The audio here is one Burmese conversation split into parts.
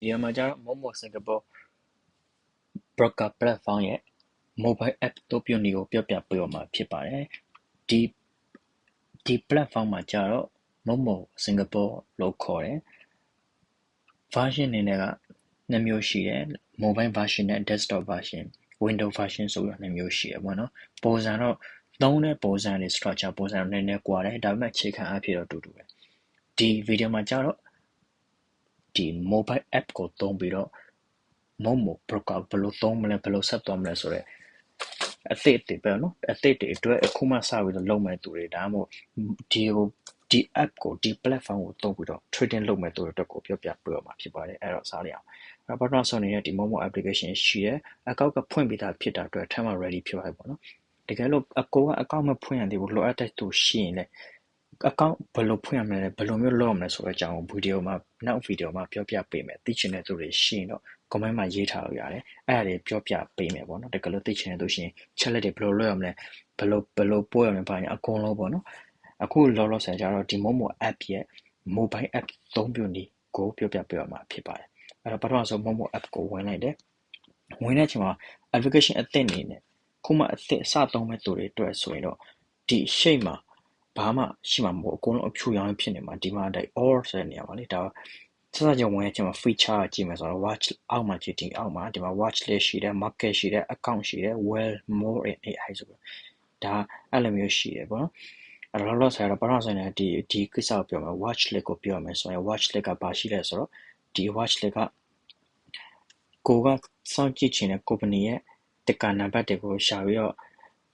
ဒီမှာကျတော့ Momo Singapore broker platform ရဲ့ mobile app တို့ပြုနည်းကိုပြောပြပေးအောင်မှာဖြစ်ပါတယ်ဒီ platform မှာကျတော့ Momo Singapore လို့ခေါ်တယ် version အနေနဲ့ကနှစ်မျိုးရှိတယ် mobile version နဲ့ desktop version window version ဆိုပြီးနှစ်မျိုးရှိတယ်ပေါ့နော်ပုံစံတော့သုံးတဲ့ပုံစံတွေ structure ပုံစံနည်းနည်းကွာတယ်ဒါပေမဲ့အခြေခံအဖြစ်တော့တူတူပဲဒီဗီဒီယိုမှာကျတော့ဒီ mobile app ကိုသုံးပြီးတော့ Momo broker ဘယ်လိုသုံးမလဲဘယ်လိုဆက်သွားမလဲဆိုတော့အသစ်တွေပဲနော်အသစ်တွေအတွက်အခုမှစပြီးတော့လုပ်မဲ့သူတွေဒါမှမဟုတ်ဒီ app ကိုဒီ platform ကိုသုံးပြီးတော့ trading လုပ်မဲ့သူတွေအတွက်ကိုပြောပြပေးအောင်မှာဖြစ်ပါတယ်အဲ့တော့စားရအောင်အဲ့တော့ပထမဆုံးအနေနဲ့ဒီ Momo application ရှိတယ်အကောက်ကဖွင့်ပြီးသားဖြစ်တာအတွက်ထပ်မ ready ဖြစ်သွားပြီပေါ့နော်တကယ်လို့အကောက်မဖွင့်ရသေးဘူးလိုအပ်တဲ့သူရှိရင်လည်းအကောင့်ဘယ်လိုဖွင့်ရမလဲဘယ်လိုမျိုးလုပ်ရမလဲဆိုတဲ့အကြောင်းကိုဗီဒီယိုမှာနောက်ဗီဒီယိုမှာပြောပြပေးမယ်သိချင်တဲ့သူတွေရှိရင်တော့ comment မှာရေးထားလို့ရတယ်အဲ့ဒါတွေပြောပြပေးမယ်ပေါ့နော်တကယ်လို့သိချင်တဲ့သူရှိရင် ချက်လက်တွေဘယ်လိုလုပ်ရမလဲဘယ်လိုပို့ရမလဲဘာညာအကုန်လုံးပေါ့နော်အခုလောလောဆယ်ကြတော့ဒီ Momo app ရဲ့ mobile app သုံးပြုနည်းကိုပြောပြပေးရမှာဖြစ်ပါတယ်အဲ့တော့ပထမဆုံး Momo app ကိုဝင်လိုက်တယ်ဝင်တဲ့အချိန်မှာ application အသစ်နေနဲ့ခုမှအသစ်စသုံးမဲ့သူတွေအတွက်ဆိုရင်တော့ဒီရှေ့မှာဘာမှရှိမှာမဟုတ်အကုန်လုံးအဖြူရောင်ဖြစ်နေမှာဒီမှာဒါ all ဆိုတဲ့နေရာမှာလေဒါစစချင်းဝင်တဲ့အချိန်မှာ feature ကြည့်မယ်ဆိုတော့ watch အောက်မှာကြည့်ဒီအောက်မှာဒီမှာ watch list ရှိတယ် market ရှိတယ် account ရှိတယ် well more in AI ဆိုတော့ဒါအဲ့လိုမျိုးရှိတယ်ပေါ့နော်အဲ့တော့လောလောဆယ်တော့ပထမဆုံးနေဒီကိစ္စကိုပြောမယ် watch list ကိုပြောမယ်ဆိုရင် watch list ကဘာရှိလဲဆိုတော့ဒီ watch list ကကိုကစောင့်ကြည့်ချင်တဲ့ company ရဲ့တက္ကနံပါတ်တွေကိုရှာပြီးတော့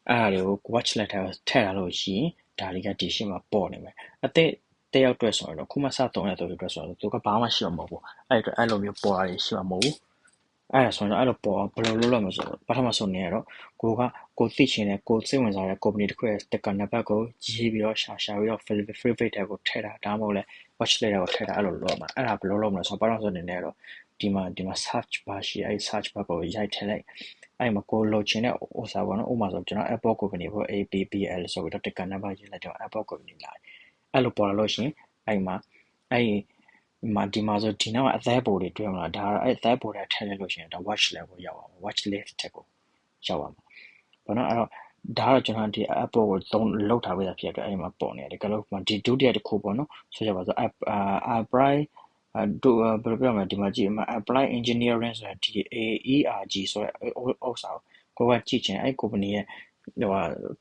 အဲ့ဒါတွေကို watch list ထဲထည့်ထားလို့ရှိရင်ဒါတွေကဒီရှင်းမှာပေါ်နေမယ်အသစ်တယောက်အတွက်ဆိုရင်တော့ခုမှစသုံးရတဲ့အတွက်ဆိုတော့သူကဘာမှရှိမှာမဟုတ်ဘူးအဲ့အတွက်အဲ့လိုမျိုးပေါ်တာရှိမှာမဟုတ်ဘူးအဲ့ဒါဆိုရင်အဲ့လိုပေါ်ဘယ်လိုလုပ်ရမလဲဆိုတော့ပထမဆုံးနေရတော့ကိုသိချင်တဲ့ကိုစိတ်ဝင်စားတဲ့ company တစ်ခုရဲ့တက္ကနံပါတ်ကိုရေးပြီးတော့ရှာပြီးတော့ favorite တွေကိုထည့်တာဒါမှမဟုတ်လဲ watch list တွေကိုထည့်တာအဲ့လိုလုပ်ရမှာအဲ့ဒါဘယ်လိုလုပ်မလဲဆိုတော့ပထမဆုံးနေနေတော့ဒီမှာ search bar ရှိအဲ့ search bar ကိုရိုက်ထည့်လိုက်အဲ့မှာကိုလိုချင်တဲ့ဥစားပေါ့နော်ဥပမာဆိုကျွန်တော် Apple company ပေါ့ APPL ဆိုပြီးတော့တက္ကနံပါတ်ရေးလိုက်တော့ Apple company လာအဲ့လိုပေါ်လာလို့ရှိရင်အဲ့မှာဒီမှာဆိုဒီနောက်အသေးပိုတွေတွေ့မလားဒါကတော့အဲ့အသေးပိုတွေထည့်လိုက်လို့ရှိရင်ဒါ watch list ကိုရောက်အောင် watch list တက်ကိုရောက်အောင်ပေါ့နော်အဲ့တော့ဒါကတော့ကျွန်တော်ဒီ Apple ကိုလောက်ထားပေးတာဖြစ်တဲ့အတွက်အဲ့မှာပေါ်နေတယ်ကလို့ဒီဒုတိယတစ်ခုပေါ့နော်ဆိုကြပါစို့ apply တို့ဘယ်လိုပြောမလဲဒီမှာကြည့်မှာ apply engineering ဆိုတဲ့ဒီ AERG ဆိုတဲ့ဥစ္စာကိုကကြည့်ချင်အဲ့ company ရဲ့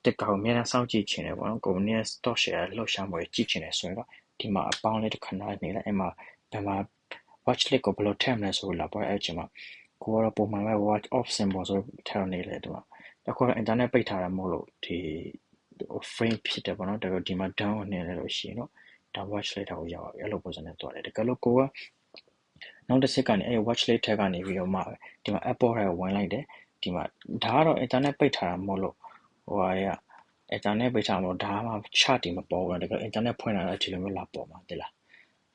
တက်ကောင်အများနဲ့စောင့်ကြည့်ချင်တယ်ပေါ့နော် company ရဲ့ stock share လှုပ်ရှားမှုတွေကြည့်ချင်တယ်ဆိုရင်တော့ဒီမှာအပေါင်းလေးတစ်ခဏနေလိုက်အဲ့မှာဒါမှာ watch list ကိုဘယ်လိုထည့်မလဲဆိုလာပေါ့အဲ့ချိန်မှာကိုကတော့ပုံမှန်ပဲ watch off symbol ဆိုထည့်နေလေဒီမှာအခုတော့ internet ပိတ်ထားတာမဟုတ်လို့ဒီ frame ဖြစ်တယ်ပေါ့နော်ဒါပေမဲ့ဒီမှာ down နေလဲလို့ရှိရင်တော့ဒါ watch list ကိုရောက်ပါပြီအဲ့လိုပုံစံနဲ့တွားတယ်တကယ်လို့ကိုကနောက်တစ်စက်ကနေအဲ့ watch list ထက်ကနေပြီးတော့မှဒီမှာ Apple ထဲဝင်လိုက်တယ်ဒီမှာဒါကတော့ internet ပိတ်ထားတာမဟုတ်လို့ဟိုဟာရ internet ပိတ်ထားမလို့ဒါမှ chart တွေမပေါ်ဘူးတကယ် internet ဖွင့်လာတော့ဒီလိုမျိုးလာပေါ်မှာတိလား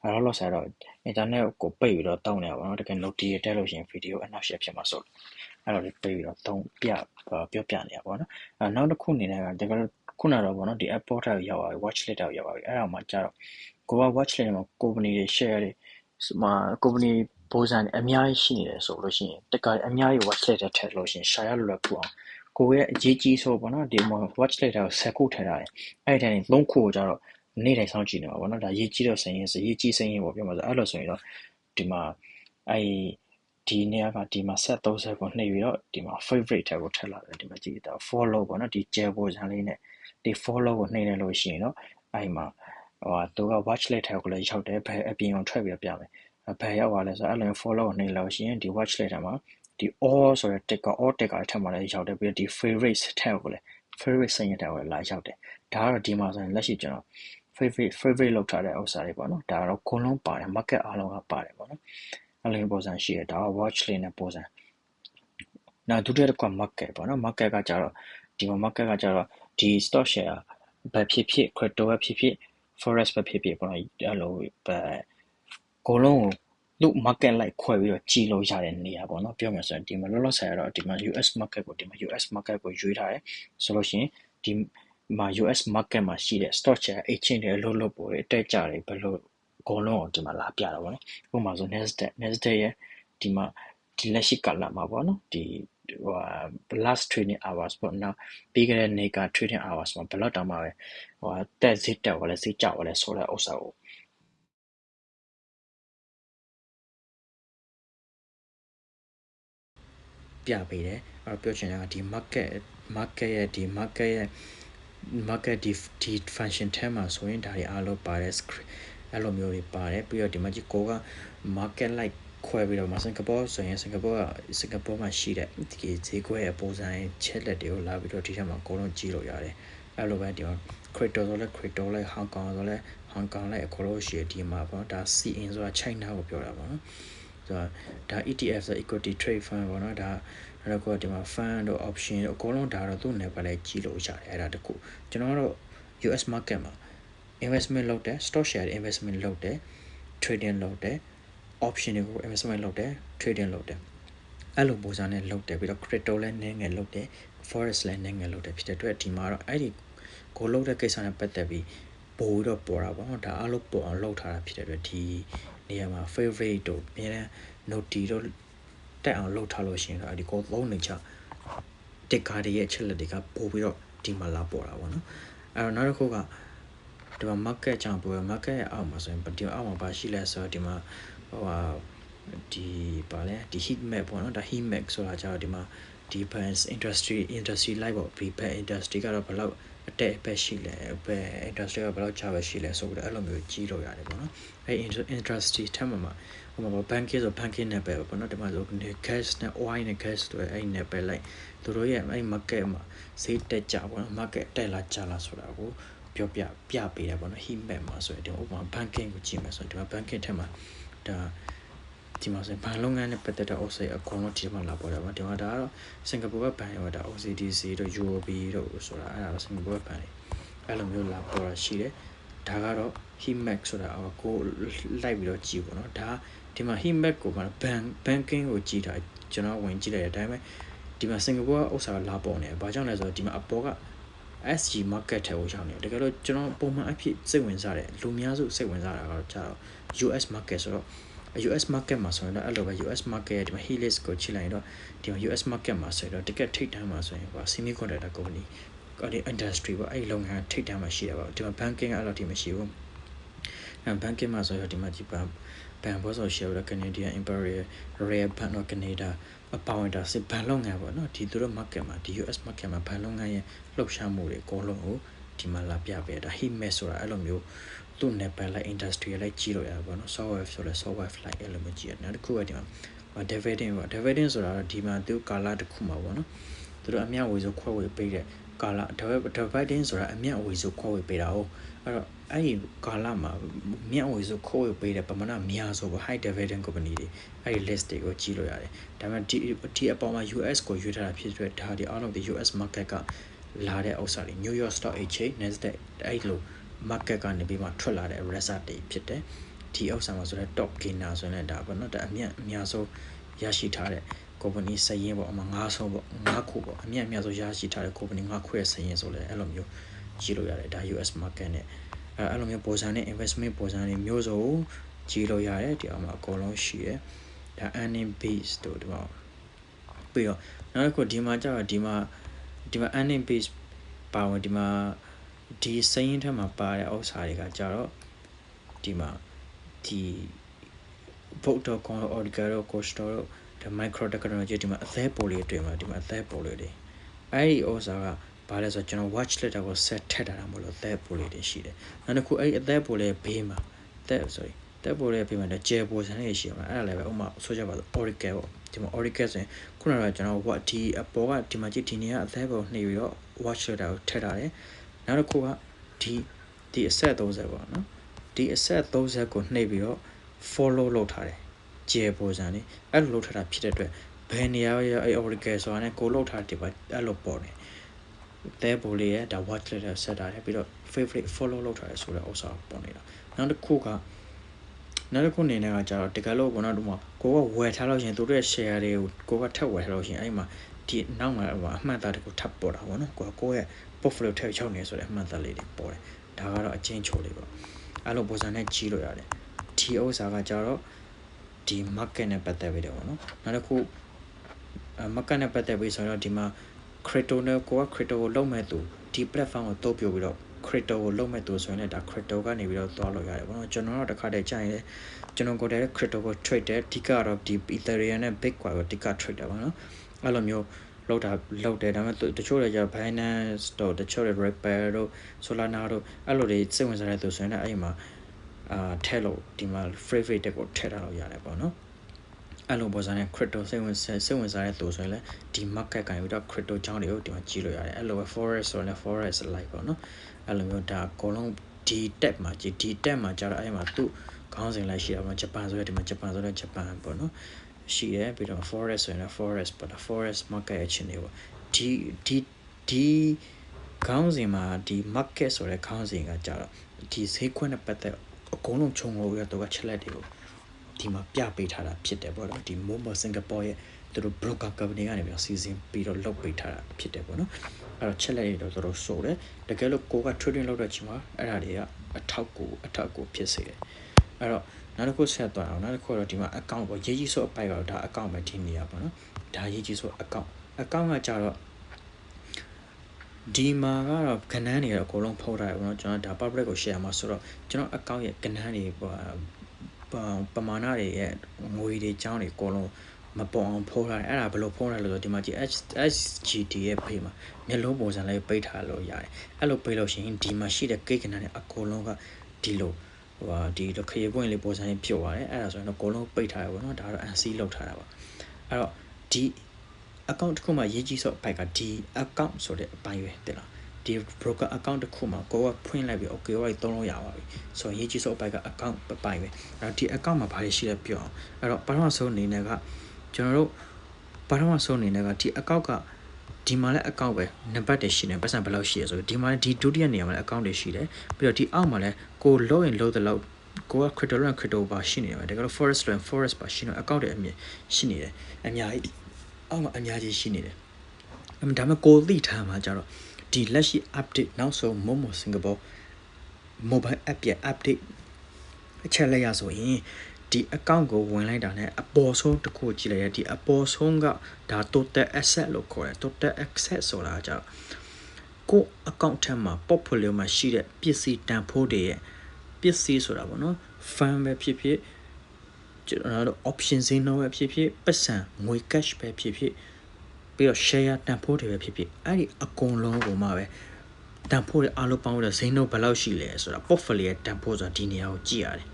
အဲ့တော့လို့ဆိုတော့ internet ကိုပိတ်ပြီးတော့တောင်းနေပါတော့တကယ် note တက်လို့ရှိရင် video အနောက်ရှက်ဖြစ်မှာဆိုအဲ့တော့ပိတ်ပြီးတော့ပြောပြနေရပါတော့အဲ့နောက်တစ်ခုအနေနဲ့ကတကယ်ခုနတော့ဗောနော်ဒီ Apple ထဲရောက်သွားပြီ watch list ထဲရောက်သွားပြီအဲ့ဒါမှကျတော့ကိုက watch list မှာ company တွေ share တွေမှာ company ပုံစံအများကြီးရှိနေတယ်ဆိုလို့ရှိရင်တကအများကြီး watch list ထဲထည့်လို့ရှိရင် share ရလွယ်ကူအောင်ကိုရဲ့အရေးကြီးဆိုဗောနော်ဒီ watch list ထဲကို10ခုထည့်ထားတယ်အဲ့ဒီထဲ3ခုကိုကျတော့နေ့တိုင်းစောင့်ကြည့်နေမှာဗောနော်ဒါရေးကြီးတော့စရင်ရေးကြီးစရင်ပေါ့ပြောမှာဆိုအဲ့လိုဆိုရင်တော့ဒီမှာဒီနေရာကဒီမှာဆက်30ကိုနှိပ်ပြီးတော့ဒီမှာ favorite ထဲကိုထည့်လာတယ်ဒီမှာကြည့်တာ follow ပေါ့နော်ဒီ gel ပုံစံလေးနဲ့ဒီ follow ကိုနှိပ်လိုက်လို့ရှိရင်တော့အဲ့မှာသူက watch list ထဲကိုလည်းရောက်တယ်ဘယ်အပြင်ကိုထွက်ပြီးတော့ပြမယ်ဘယ်ရောက်သွားလဲဆိုတော့အဲ့လို follow ကိုနှိပ်လို့ရှိရင်ဒီ watch list ထဲမှာဒီ all ဆိုတဲ့ tick က all tick ကထပ်မှာလည်းရောက်တယ်ပြီးတော့ဒီ favorites ထဲကိုလည်း favorite စရင်ထဲကိုလာရောက်တယ်ဒါကတော့ဒီမှာဆိုရင်လက်ရှိကျွန်တော် favorite လောက်ထားတဲ့ဥစ္စာတွေပေါ့နော်ဒါကတော့ခုလုံးပါတယ် market အားလုံးကပါတယ်ပေါ့နော်အဲ့လိုပုံစံရှိတယ်ဒါက watch list နဲ့ပုံစံနောက်ဒုတိယတစ်ခုက market ပေါ့နော် market ကကြတော့ဒီမှာ market ကကြတော့ဒီ stock share ပဲဖြစ်ဖြစ် crypto ပဲဖြစ်ဖြစ် forex ပဲဖြစ်ဖြစ်ပေါ့နော်အဲ့လိုပဲကိုလုံးကိုသူ့ market လိုက်ခွဲပြီးတော့ကြည်လို့ရတဲ့နေရာပေါ့နော်ပြောမယ်ဆိုရင်ဒီမှာလောလောဆယ်ကတော့ဒီမှာ US market ကိုဒီမှာ US market ကိုရွေးထားတယ်ဆိုလို့ရှိရင်ဒီမှာ US market မှာရှိတဲ့ stock share exchange တွေအလုပ်လုပ်ပေါ်တယ်တက်ကြတယ်ဘယ်လို ကောလုံးကိုဒီမှာလာပြတာပေါ့နော်ဥပမာဆို Nasdaq ရဲ့ဒီမှာဒီလက်ရှိကာလမှာပေါ့နော်ဒီlast trading hours ပေါ့နော်ပြီးခဲ့တဲ့နေ့က trading hours မှာဘယ်လောက်တောင်မှပဲတက်စစ်တက်သွားလဲစစ်ကြောက်သွားလဲဆိုတဲ့ဥစ္စာကိုပြပေးတယ်ပြောချင်တာကဒီ market ရဲ့ဒီ function ထဲမှာဆိုရင်ဒါတွေအားလုံးပါတယ်အဲ့လိုမျိုးတွေပါတယ်ပြီးတော့ဒီမှာကြီးကိုက market like ခွဲပြီးတော့စင်ကာပူဆိုရင်စင်ကာပူမှာရှိတဲ့ဒီဈေးကွက်ရဲ့ပုံစံချက်လက်တွေကိုလာပြီးတော့ဒီထက်မှာအကုန်လုံးကြည့်လို့ရတယ်အဲ့လိုပဲဒီမှာ crypto ဆိုလဲ crypto လိုက် Hong Kong ဆိုလဲ Hong Kong လိုက်အကုန်လုံးရှိဒီမှာပေါ့ဒါ CN ဆိုတာ China ကိုပြောတာပေါ့နော်ဆိုတော့ဒါ ETF ဆို equity trade fund ပေါ့နော်ဒါအဲ့တော့ဒီမှာ fund တို့ option တို့အကုန်လုံးဒါတော့သူ့နယ်ပယ်လိုက်ကြည့်လို့ရတယ်အဲ့ဒါတခုကျွန်တော်တို့ US market မှာ investment လုပ်တယ် stock share investment လုပ်တယ် trading လုပ်တယ် option တွေကို investment လုပ်တယ် trading လုပ်တယ်အဲ့လိုပုံစံနဲ့လုပ်တယ်ပြီးတော့ crypto လည်းနည်းငယ်လုပ်တယ် forex လည်းနည်းငယ်လုပ်တယ်ဖြစ်တဲ့အတွက်ဒီမှာတော့အဲ့ဒီကိုလုပ်တဲ့ကိစ္စနဲ့ပတ်သက်ပြီးပို့ပြီးတော့ပေါ်တာပေါ့နော်ဒါအလုပ်ပေါ်အောင်လုပ်ထားတာဖြစ်တဲ့အတွက်ဒီနေရာမှာ favorite တို့အများနဲ့ note တို့တက်အောင်လုပ်ထားလို့ရှိရင်တော့ဒီကိုသုံးနေချတက်ကားတွေရဲ့ချက်လက်တွေကပို့ပြီးတော့ဒီမှာလာပေါ်တာပေါ့နော်အဲ့တော့နောက်တစ်ခုကဒီမှာ market ကြောင့်ပြော market ရဲ့အောက်မှာဆိုရင်ဒီအောက်မှာပါရှိလဲဆိုတော့ဒီမှာဒီပါလဲဒီ heat map ပေါ့နော်ဒါ heat map ဆိုတာကျတော့ဒီမှာ defense industry like ပေါ့ defense industry ကတော့ဘယ်လောက်အတက်အပဲရှိလဲဘယ် industry ကဘယ်လောက်ချပဲရှိလဲဆိုတော့အဲ့လိုမျိုးကြီးလို့ရတယ်ပေါ့နော်အဲ့ industry ထက်မှာဟိုမှာ banking ဆို banking နဲ့ပဲပေါ့နော်ဒီမှာဆို gas နဲ့ oil နဲ့ gas တွေအဲ့နဲ့ပဲလိုက်သူတို့ရဲ့အဲ့ market မှာဈေးတက်ကြပေါ့နော် market တက်လာကျလာဆိုတာကိုပြောပြပေးတယ်ပေါ့နော် heat map မှာဆိုရင်ဒီဥပမာ banking ကိုကြည့်မယ်ဆိုရင်ဒီမှာ banking ထက်မှာဒါဒီမှာဆိုဘဏ်လုပ်ငန်းနဲ့ပတ်သက်တဲ့ OCD အကုန်လုံးဒီမှာလာပေါ်တယ်ပေါ့ဒီမှာဒါကတော့စင်ကာပူကဘဏ်ရောဒါ OCDC တို့ UOB တို့ဆိုတာအဲ့ဒါစင်ကာပူကဘဏ်တွေအဲ့လိုမျိုးလာပေါ်တာရှိတယ်ဒါကတော့ HIMAX ဆိုတာကိုလိုက်ပြီးတော့ကြည့်ပေါ့နော်ဒါဒီမှာ HIMAX ကိုbanking ကိုကြည့်တာကျွန်တော်ဝင်ကြည့်လိုက်တဲ့အတိုင်းပဲဒီမှာစင်ကာပူကဥစ္စာလာပေါ်နေတယ်ဘာကြောင့်လဲဆိုတော့ဒီမှာအပေါ်က SG market ထဲကိုရောက်နေတယ်တကယ်လို့ကျွန်တော်ပုံမှန်အဖြစ်စိတ်ဝင်စားတယ်လူများစုစိတ်ဝင်စားတာကတော့ကျတော့ US market ဆိုတော့ US market မှာဆိုရင်တော့အဲ့လိုပဲ US market ဒီမှာ Helix ကိုချိန်လိုက်တော့ဒီမှာ US market မှာဆိုတော့တကယ်ထိတ်တန်းမှာဆိုရင်ဟို semiconductor company အဲ့ဒီ industry ပေါ့အဲ့ဒီလုပ်ငန်းထိတ်တန်းမှာရှိတာပေါ့ဒီမှာ banking ကအဲ့လိုတိမရှိဘူးbanking မှာဆိုတော့ဒီမှာဒီဘန်ဘောဆို share တော့ Canadian Imperial Rare Bank of Canada အပေါင်းဒါစစ်ဘဏ်လုပ်ငန်းပေါ့နော်ဒီသူတို့ market မှာဒီ US market မှာဘဏ်လုပ်ငန်းရဲ့လှုပ်ရှားမှုတွေအကုန်လုံးကိုဒီမှာလာပြပေးတာ HIMAX ဆိုတာအဲ့လိုမျိုးသူ့နယ်ပယ်လိုက် industry လိုက်ကြည့်လို့ရပါဘောနော် software ဆိုလဲ software like အဲ့လိုမျိုးကြည့်ရနောက်တစ်ခုကဒီမှာ dividend ပေါ့ dividend ဆိုတာတော့ဒီမှာသူကာလတစ်ခုမှာပေါ့နော်သူတို့အမြတ်ဝေဆိုခွဲဝေပေးတဲ့ကာလ dividend ဆိုတာအမြတ်ဝေဆိုခွဲဝေပေးတာဟုတ်အဲ့တော့အဲ့ဒီကာလမှာမြတ်ဝေဆိုခွဲဝေပေးတဲ့ပမာဏများဆိုပေါ့ high dividend company တွေအဲ့ဒီ list တွေကိုကြည့်လို့ရတယ်ဒါပေမဲ့ဒီအပေါ်မှာ US ကိုရွေးထားတာဖြစ်တဲ့ဒါဒီအားလုံးဒီ US market ကလာတဲ့ဥစ္စာတွေ New York Stock Exchange Nasdaq အဲ့လို market ကနေပြီးမှထွက်လာတဲ့ result တွေဖြစ်တယ်ဒီဥစ္စာမှာဆိုတော့ top gainer ဆိုရင်ဒါပေါ့နော်ဒါအများဆုံးရရှိထားတဲ့ company စရင်းပေါ့အမှ9ဆုံးပေါ့9ခုပေါ့အများဆုံးရရှိထားတဲ့ company 9ခုရဲ့စရင်းဆိုလဲအဲ့လိုမျိုးကြည့်လို့ရတယ်ဒါ US market နဲ့အဲ့လိုမျိုးပုံစံနဲ့ investment ပုံစံတွေမျိုးစုံကြည့်လို့ရတယ်ဒီအောင်မှာအကုန်လုံးရှိတယ်ဒါ earning base တို့ဒီမှာပြီးတော့နောက်တစ်ခုဒီမှာကျတော့ဒီမှာ earning base ပါဝင်ဒီမှာဒီစရင်းထက်မှာပါတဲ့ဥစ္စာတွေကကြတော့ဒီမှာဒီ vote.com Oricaro Costo ဒီ micro technology ဒီမှာအသေးပေါ်လေးတွေ့မှာဒီမှာအသေးပေါ်လေးတွေအဲ့ဒီဥစ္စာကဘာလဲဆိုတော့ကျွန်တော် watch letter ကို set ထည့်ထားတာမလို့အသေးပေါ်လေးတွေရှိတယ်နောက်တစ်ခုအဲ့ဒီအသေးပေါ်လေးဘေးမှာတက်ပေါ်လေးဘေးမှာကျဲပေါ်စံလေးရှိမှာအဲ့ဒါလည်းပဲဥမာဆိုကြပါစို့ Oracle ပေါ့ဒီမှာ Oracle ဆိုရင်ခုနကကျွန်တော်ဒီအပေါ်ကဒီမှာကြည့်ဒီနေကအသေးပေါ်နှိပ်ပြီးတော့ watch letter ကိုထည့်ထားတယ်နောက်တစ်ခုကဒီအဆက်30ပေါ့နော်ဒီအဆက်30ကိုနှိပ်ပြီးတော့ follow လုပ်ထားတယ်ကျဲပေါ်စံလေးအဲ့လိုလုပ်ထားတာဖြစ်တဲ့အတွက်ဘယ်နေရာရဲ့အဲ့ Oracle ဆိုတာနဲ့ကိုလုပ်ထားတဲ့ပါအဲ့လိုပေါ်တယ်တဲပေါ်လေးရဲ့ဒါ watch letter ဆက်ထားတယ်ပြီးတော့ favorite follow လုပ်ထားတယ်ဆိုတော့ဥစ္စာပေါ်နေတာနောက်တစ်ခုအနေနဲ့ကကြတော့တကယ်လို့ဘောနော်ဒီမှာကိုကဝယ်ထားလို့ရှင်သူတို့ရဲ့ share တွေကိုကထပ်ဝယ်ထားလို့ရှင်အဲ့မှာဒီနောက်မှာအမှတ်အသားတခုထပ်ပေါ်တာပေါ့နော်ကိုရဲ့ portfolio ထပ်ရောက်နေဆိုတဲ့အမှတ်အသားလေးတွေပေါ်တယ်ဒါကတော့အချင်းချိုလေးပေါ့အဲ့လိုပုံစံနဲ့ကြီးလို့ရတယ် ဒီဥစ္စာကကြတော့ဒီ market နဲ့ပတ်သက်ပြီးတော့ဗောနော်နောက်တစ်ခုmarket နဲ့ပတ်သက်ပြီးဆိုတော့ဒီမှာ crypto နဲ့ကိုက crypto ကိုလုံးမဲ့သူဒီ platform ကိုတိုးပြပြီးတော့ crypto ကိုလုံးမဲ့သူဆိုရင်လည်းဒါ crypto ကနေပြီးတော့သွားလို့ရတယ်ဗောနော်ကျွန်တော်တို့တစ်ခါတည်းကြာရင်လည်းကျွန်တော်ကိုတည်း crypto ကို trade တယ်အဓိကတော့ဒီ Ethereum နဲ့ Bitcoin ကိုအဓိက trade တာဗောနော်အဲ့လိုမျိုးလောက်တယ်ဒါပေမဲ့တချို့တွေကျ Binance တို့တချို့တွေ Ripple တို့ Solana တို့အဲ့လိုတွေစိတ်ဝင်စားတဲ့သူဆိုရင်လည်းအဲ့ဒီမှာထဲလို့ဒီမှာ free တက်ကိုထည့်ထားလို့ရတယ်ပေါ့နော်အဲ့လိုပေါ်စားတဲ့ crypto စိတ်ဝင်စားတဲ့သူဆိုရင်လည်းဒီ market ကနေပြီးတော့ crypto ကြောင်းတွေကိုဒီမှာကြည့်လို့ရတယ်အဲ့လိုပဲ forex ဆိုရင်လည်း forex like ပေါ့နော်အဲ့လိုမျိုးဒါအကုန်လုံးဒီ tab မှာကြည့်ဒီ tab မှာကျတော့အဲ့မှာသူ့ခေါင်းစဉ်လိုက်ရှိတာပေါ့ဂျပန်ဆိုရင်ဒီမှာဂျပန်ဆိုတော့ဂျပန်ပေါ့နော်ရှိတယ်ပြီးတော့ forex ဆိုရင်လည်း forex ပေါ့ forex market အချင်းတွေပေါ့ဒီခေါင်းစဉ်မှာဒီ market ဆိုတဲ့ခေါင်းစဉ်ကကြတော့ဒီဈေးကွက်နဲ့ပတ်သက်အကုန်လုံးခြုံငုံပြီးတော့သူကချက်လက်တွေကိုဒီမှာပြပေးထားတာဖြစ်တယ်ပေါ့နော်ဒီ Momo Singapore ရဲ့သူတို့ broker company ကနေပြီးတော့စီစဉ်ပြီးတော့လုပ်ပေးထားတာဖြစ်တယ်ပေါ့နော်အဲ့တော့ချက်လက်တွေတော့တော်တော်စိုးတယ်တကယ်လို့ကိုက trading လုပ်တဲ့ချိန်မှာအဲ့ဒါတွေကအထောက်ကိုဖြစ်စေတယ်အဲ့တော့နောက်တစ်ခုဆက်သွားအောင်နောက်တစ်ခုတော့ဒီမှာ account ပေါ့ရေးကြီးဆိုအပိုက်ကတော့ဒါ account ပဲဒီနေရာပေါ့နော်ဒါရေးကြီးဆို account ကကြတော့ဒီမှာကတော့ကဏ္ဍတွေတော့အကုန်လုံးဖောက်ထားတယ်ပေါ့နော်ကျွန်တော်ဒါ public ကို share မှာဆိုတော့ကျွန်တော် account ရဲ့ကဏ္ဍတွေပမာဏတွေရဲ့ငွေတွေကြောင်းတွေအကုန်လုံးမပေါ်အောင်ဖော်ထားတယ်အဲ့ဒါဘယ်လိုဖော်ထားလဲဆိုတော့ဒီမှာကြည့် SGD ရဲ့ဖေးမှာမျက်လုံးပုံစံလေးပိတ်ထားလို့ရတယ်အဲ့လိုပိတ်လို့ရှိရင်ဒီမှာရှိတဲ့ကိတ်ကဏ္ဍတွေအကုန်လုံးကဒီလိုဒီလိုခရီးပွင့်လေးပုံစံလေးဖြစ်သွားတယ်အဲ့ဒါဆိုရင်တော့အကုန်လုံးပိတ်ထားရပါတော့ဒါတော့ NC လောက်ထားတာပါအဲ့တော့ဒီ account တစ်ခုမှာရေးကြီးဆိုအပိုက်ကဒီ account ဆိုတဲ့အပိုင်းပဲတင်လားဒီ broker account တစ်ခုမှာကိုကဖွင့်လိုက်ပြီး okay ဝိုင်းသုံးလို့ရပါပြီဆိုရင်ရေးကြီးဆိုအပိုက်က account အပိုင်းပဲအဲ့တော့ဒီ account မှာဘာတွေရှိလဲပြောအောင်အဲ့တော့ပထမဆုံးအနေနဲ့ကကျွန်တော်တို့ဒီ account ကဒီမှာလည်း account ပဲနံပါတ်တွေရှိနေပတ်စံဘယ်လောက်ရှိရဆိုဒီမှာဒီဒုတိယနေရာမှာလည်း account တွေရှိတယ်ပြီးတော့ဒီအောက်မှာလည်းကိုလို့ရင်လို့တဲ့လောက်ကိုက crypto ပါရှိနေတယ်ဒါကတော့ forest ပါရှိနေ account တွေအမြင်ရှိနေတယ်အများကြီးအောက်မှာအများကြီးရှိနေတယ်ဒါပေမဲ့ကိုသိထားမှာကြတော့ဒီလက်ရှိ update နောက်ဆုံး Momo Singapore mobile app ရဲ့ update အချက်လက်ရဆိုရင်ဒီ account ကိုဝင်လိုက်တာနဲ့အပေါ်ဆုံးတစ်ခုကြည့်လိုက်ရဒီအပေါ်ဆုံးကဒါ total asset လို့ခေါ်တယ် total asset ဆိုတာကြတော့ကို account ထဲမှာ portfolio မှာရှိတဲ့ပစ္စည်းတန်ဖိုးတွေရဲ့ပစ္စည်းဆိုတာပေါ့နော် fund ပဲဖြစ်ဖြစ်ကျွန်တော်တို့ option ဈေးနှုန်းပဲဖြစ်ဖြစ်ပတ်စံငွေ cash ပဲဖြစ်ဖြစ်ပြီးတော့ share တန်ဖိုးတွေပဲဖြစ်ဖြစ်အဲ့ဒီအကုန်လုံးကိုမှပဲတန်ဖိုးတွေအားလုံးပေါင်းလို့ဈေးနှုန်းဘယ်လောက်ရှိလဲဆိုတာ portfolio တန်ဖိုးဆိုတာဒီနေရာကိုကြည့်ရတယ်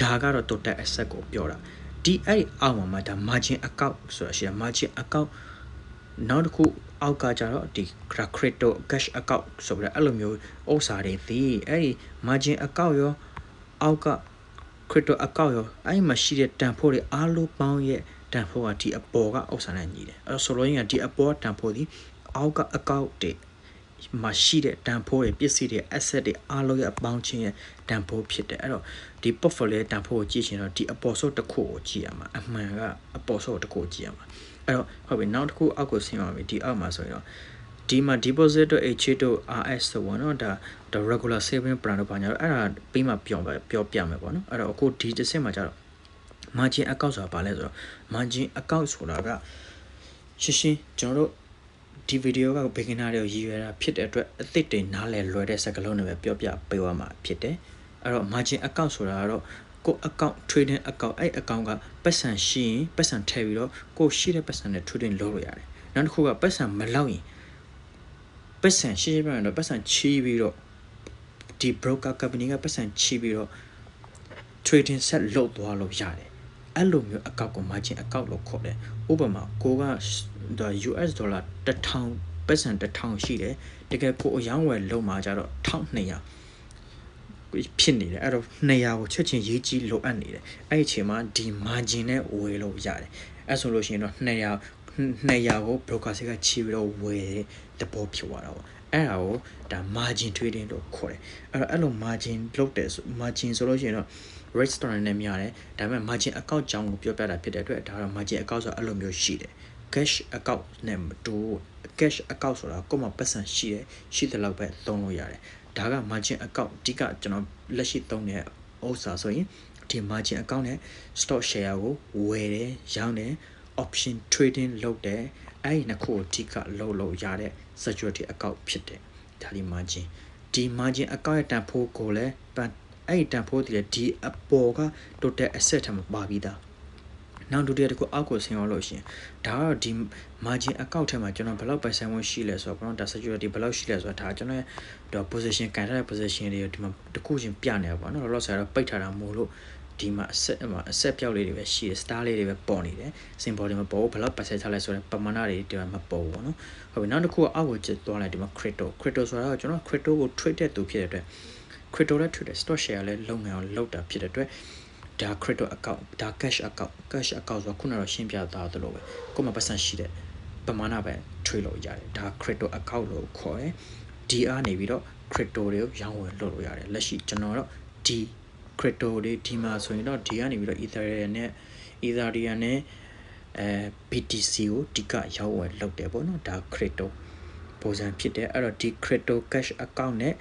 ဒါကတော့ total asset ကိုပြောတာဒီအဲ့ဒီအောက်မှာဒါ margin account ဆိုတာရှိတယ် margin account နောက်တစ်ခုအောက်ကကြတော့ဒီ crypto cash account ဆိုပြီးတော့အဲ့လိုမျိုးဥစ္စာတွေဒီအဲ့ဒီ margin account ရောအောက်က crypto account ရောအဲ့မှာရှိတဲ့တန်ဖိုးတွေအားလုံးပေါင်းရဲ့တန်ဖိုးကဒီအပေါ်ကဥစ္စာနဲ့ညီတယ်အဲ့တော့ဆိုလို့ရင်ဒီအပေါ်တန်ဖိုးဒီအောက်က account တွေမှာရှိတဲ့တန်ဖိုးတွေပစ္စည်းတွေ asset တွေအားလုံးရဲ့အပေါင်းချင်းရဲ့တန်ဖိုးဖြစ်တယ်အဲ့တော့ဒီ portfolio တန်ဖိုးကိုကြည့်ချင်တော့ဒီအပေါ်ဆုံးတစ်ခုကိုကြည့်ရမှာအမှန်ကအပေါ်ဆုံးတစ်ခုကိုကြည့်ရမှာအဲ့တော့ဟုတ်ပြီနောက်တစ်ခုအောက်ကိုဆင်းပါပြီဒီအောက်မှာဆိုရင်တော့ဒီမှာ deposit တို့ HA တို့ RS ဆိုပေါ့နော်ဒါ regular saving plan တို့ပါညာတော့အဲ့ဒါပြီးမှပြောပြမယ်ပေါ့နော်အဲ့တော့အခုဒီတစ်ဆင့်မှာကျတော့ margin account ဆိုတာဘာလဲဆိုတော့ margin account ဆိုတာကရှင်းကျွန်တော်တို့ဒီဗီဒီယိုက beginner တွေကိုရည်ရွယ်တာဖြစ်တဲ့အတွက်အသစ်တွေနားလည်လွယ်တဲ့စကားလုံးတွေပဲပြောပြပေးသွားမှာဖြစ်တယ်အဲ့တော့ margin account ဆိုတာကတော့ကို account trading account အဲ့ account ကပတ်စံရှိရင်ပတ်စံထည့်ပြီးတော့ကိုရှိတဲ့ပတ်စံနဲ့ trading လုပ်လို့ရတယ်နောက်တစ်ခုကပတ်စံမလောက်ရင်ပတ်စံရှိပြရင်တော့ပတ်စံချီးပြီးတော့ဒီ broker company ကပတ်စံချီးပြီးတော့ trading set လုပ်သွားလို့ရတယ်အဲ့လိုမျိုး account ကို margin account လို့ခေါ်တယ်ဥပမာကိုကUS dollar 1000ပတ်စံ1000ရှိတယ်တကယ်ကိုအယောင်းဝယ်လုံးမှာကြတော့1200ဖြစ်နေတယ်အဲ့တော့200ကိုချက်ချင်းရေးကြည့်လိုအပ်နေတယ်အဲ့ဒီအချိန်မှာဒီ margin နဲ့ဝယ်လို့ရတယ်အဲ့ဆိုလို့ရှိရင်တော့200ကို broker ကချီပြီးတော့ဝယ်တဲ့ပေါ်ဖြစ်သွားတာပေါ့အဲ့ဒါကိုဒါ margin trading လို့ခေါ်တယ်အဲ့လို margin လုပ်တယ်ဆို margin ဆိုလို့ရှိရင်တော့ restaurant နဲ့များတယ်ဒါပေမဲ့ margin account ကြောင်းကိုပြောပြတာဖြစ်တဲ့အတွက်ဒါတော့ margin account ဆိုအဲ့လိုမျိုးရှိတယ် cash account နဲ့တူ cash account ဆိုတာကိုမှပတ်စံရှိတဲ့လောက်ပဲသုံးလို့ရတယ်ဒါက margin account အဓိကကျွန်တော်လက်ရှိသုံးတဲ့ဥစ္စာဆိုရင် ဒီ margin account နဲ့ stock share ကိုဝယ်တယ်ရောင်းတယ် option trading လုပ်တယ်အဲ့ဒီနှစ်ခုကိုတိကလုပ်ရတဲ့ security account ဖြစ်တယ်ဒါဒီ margin ဒီ margin account ရဲ့တန်ဖိုးကိုလည်းအဲ့ဒီတန်ဖိုးတည်းဒီအပေါ်က total asset ထဲမှာပါပြီးသားနောက်ဒုတိယတစ်ခုအောက်ကိုဆင်းအောင်လို့ရှင်ဒါကတော့ဒီ margin account ထဲမှာကျွန်တော်ဘယ်လောက်ပိုင်ဆိုင်မှုရှိလဲဆိုတော့ဒါ security ဘယ်လောက်ရှိလဲဆိုတော့ဒါကျွန်တော်ရဲ့ position ကန်ထားတဲ့ position တွေဒီမှာတစ်ခုချင်းပြနေပါဘောနော်လောလောဆယ်တော့ပိတ်ထားတာမို့လို့ဒီမှာအဆက်ပြောက်လေးတွေပဲရှိတယ် star လေးတွေပဲပေါ်နေတယ် symbol တွေမပေါ်ဘူးဘယ်လောက်ပိုင်ဆိုင်ထားလဲဆိုတော့ပမာဏတွေဒီမှာမပေါ်ဘူးပေါ့နော်ဟုတ်ပြီနောက်တစ်ခုကအောက်ကိုကျသွားလိုက်ဒီမှာ crypto ဆိုတာကကျွန်တော် crypto ကို trade တဲ့သူဖြစ်တဲ့အတွက် crypto လည်း trade stock share လည်းလုပ်ငန်းအောင်လုပ်တာဖြစ်တဲ့အတွက်ဒါ crypto account ဒါ cash account ဆိုခုနကတော့ရှင်းပြသားသလိုပဲကိုမှပတ်စံရှိတဲ့ပမာဏပဲ trade လုပ်ရတယ်ဒါ crypto account လို့ခေါ်တယ်ဒီအားနေပြီးတော့ crypto တွေကိုရောင်းဝယ်လုပ်လို့ရတယ်လက်ရှိကျွန်တော်တော့ဒီ crypto တွေဒီမှာဆိုရင်တော့ဒီကနေပြီးတော့ Ethereum နဲ့ BTC ကိုဒီကရောင်းဝယ်လုပ်တယ်ပေါ့နော်ဒါ crypto ပုံစံဖြစ်တယ်အဲ့တော့ဒီ crypto cash account နဲ့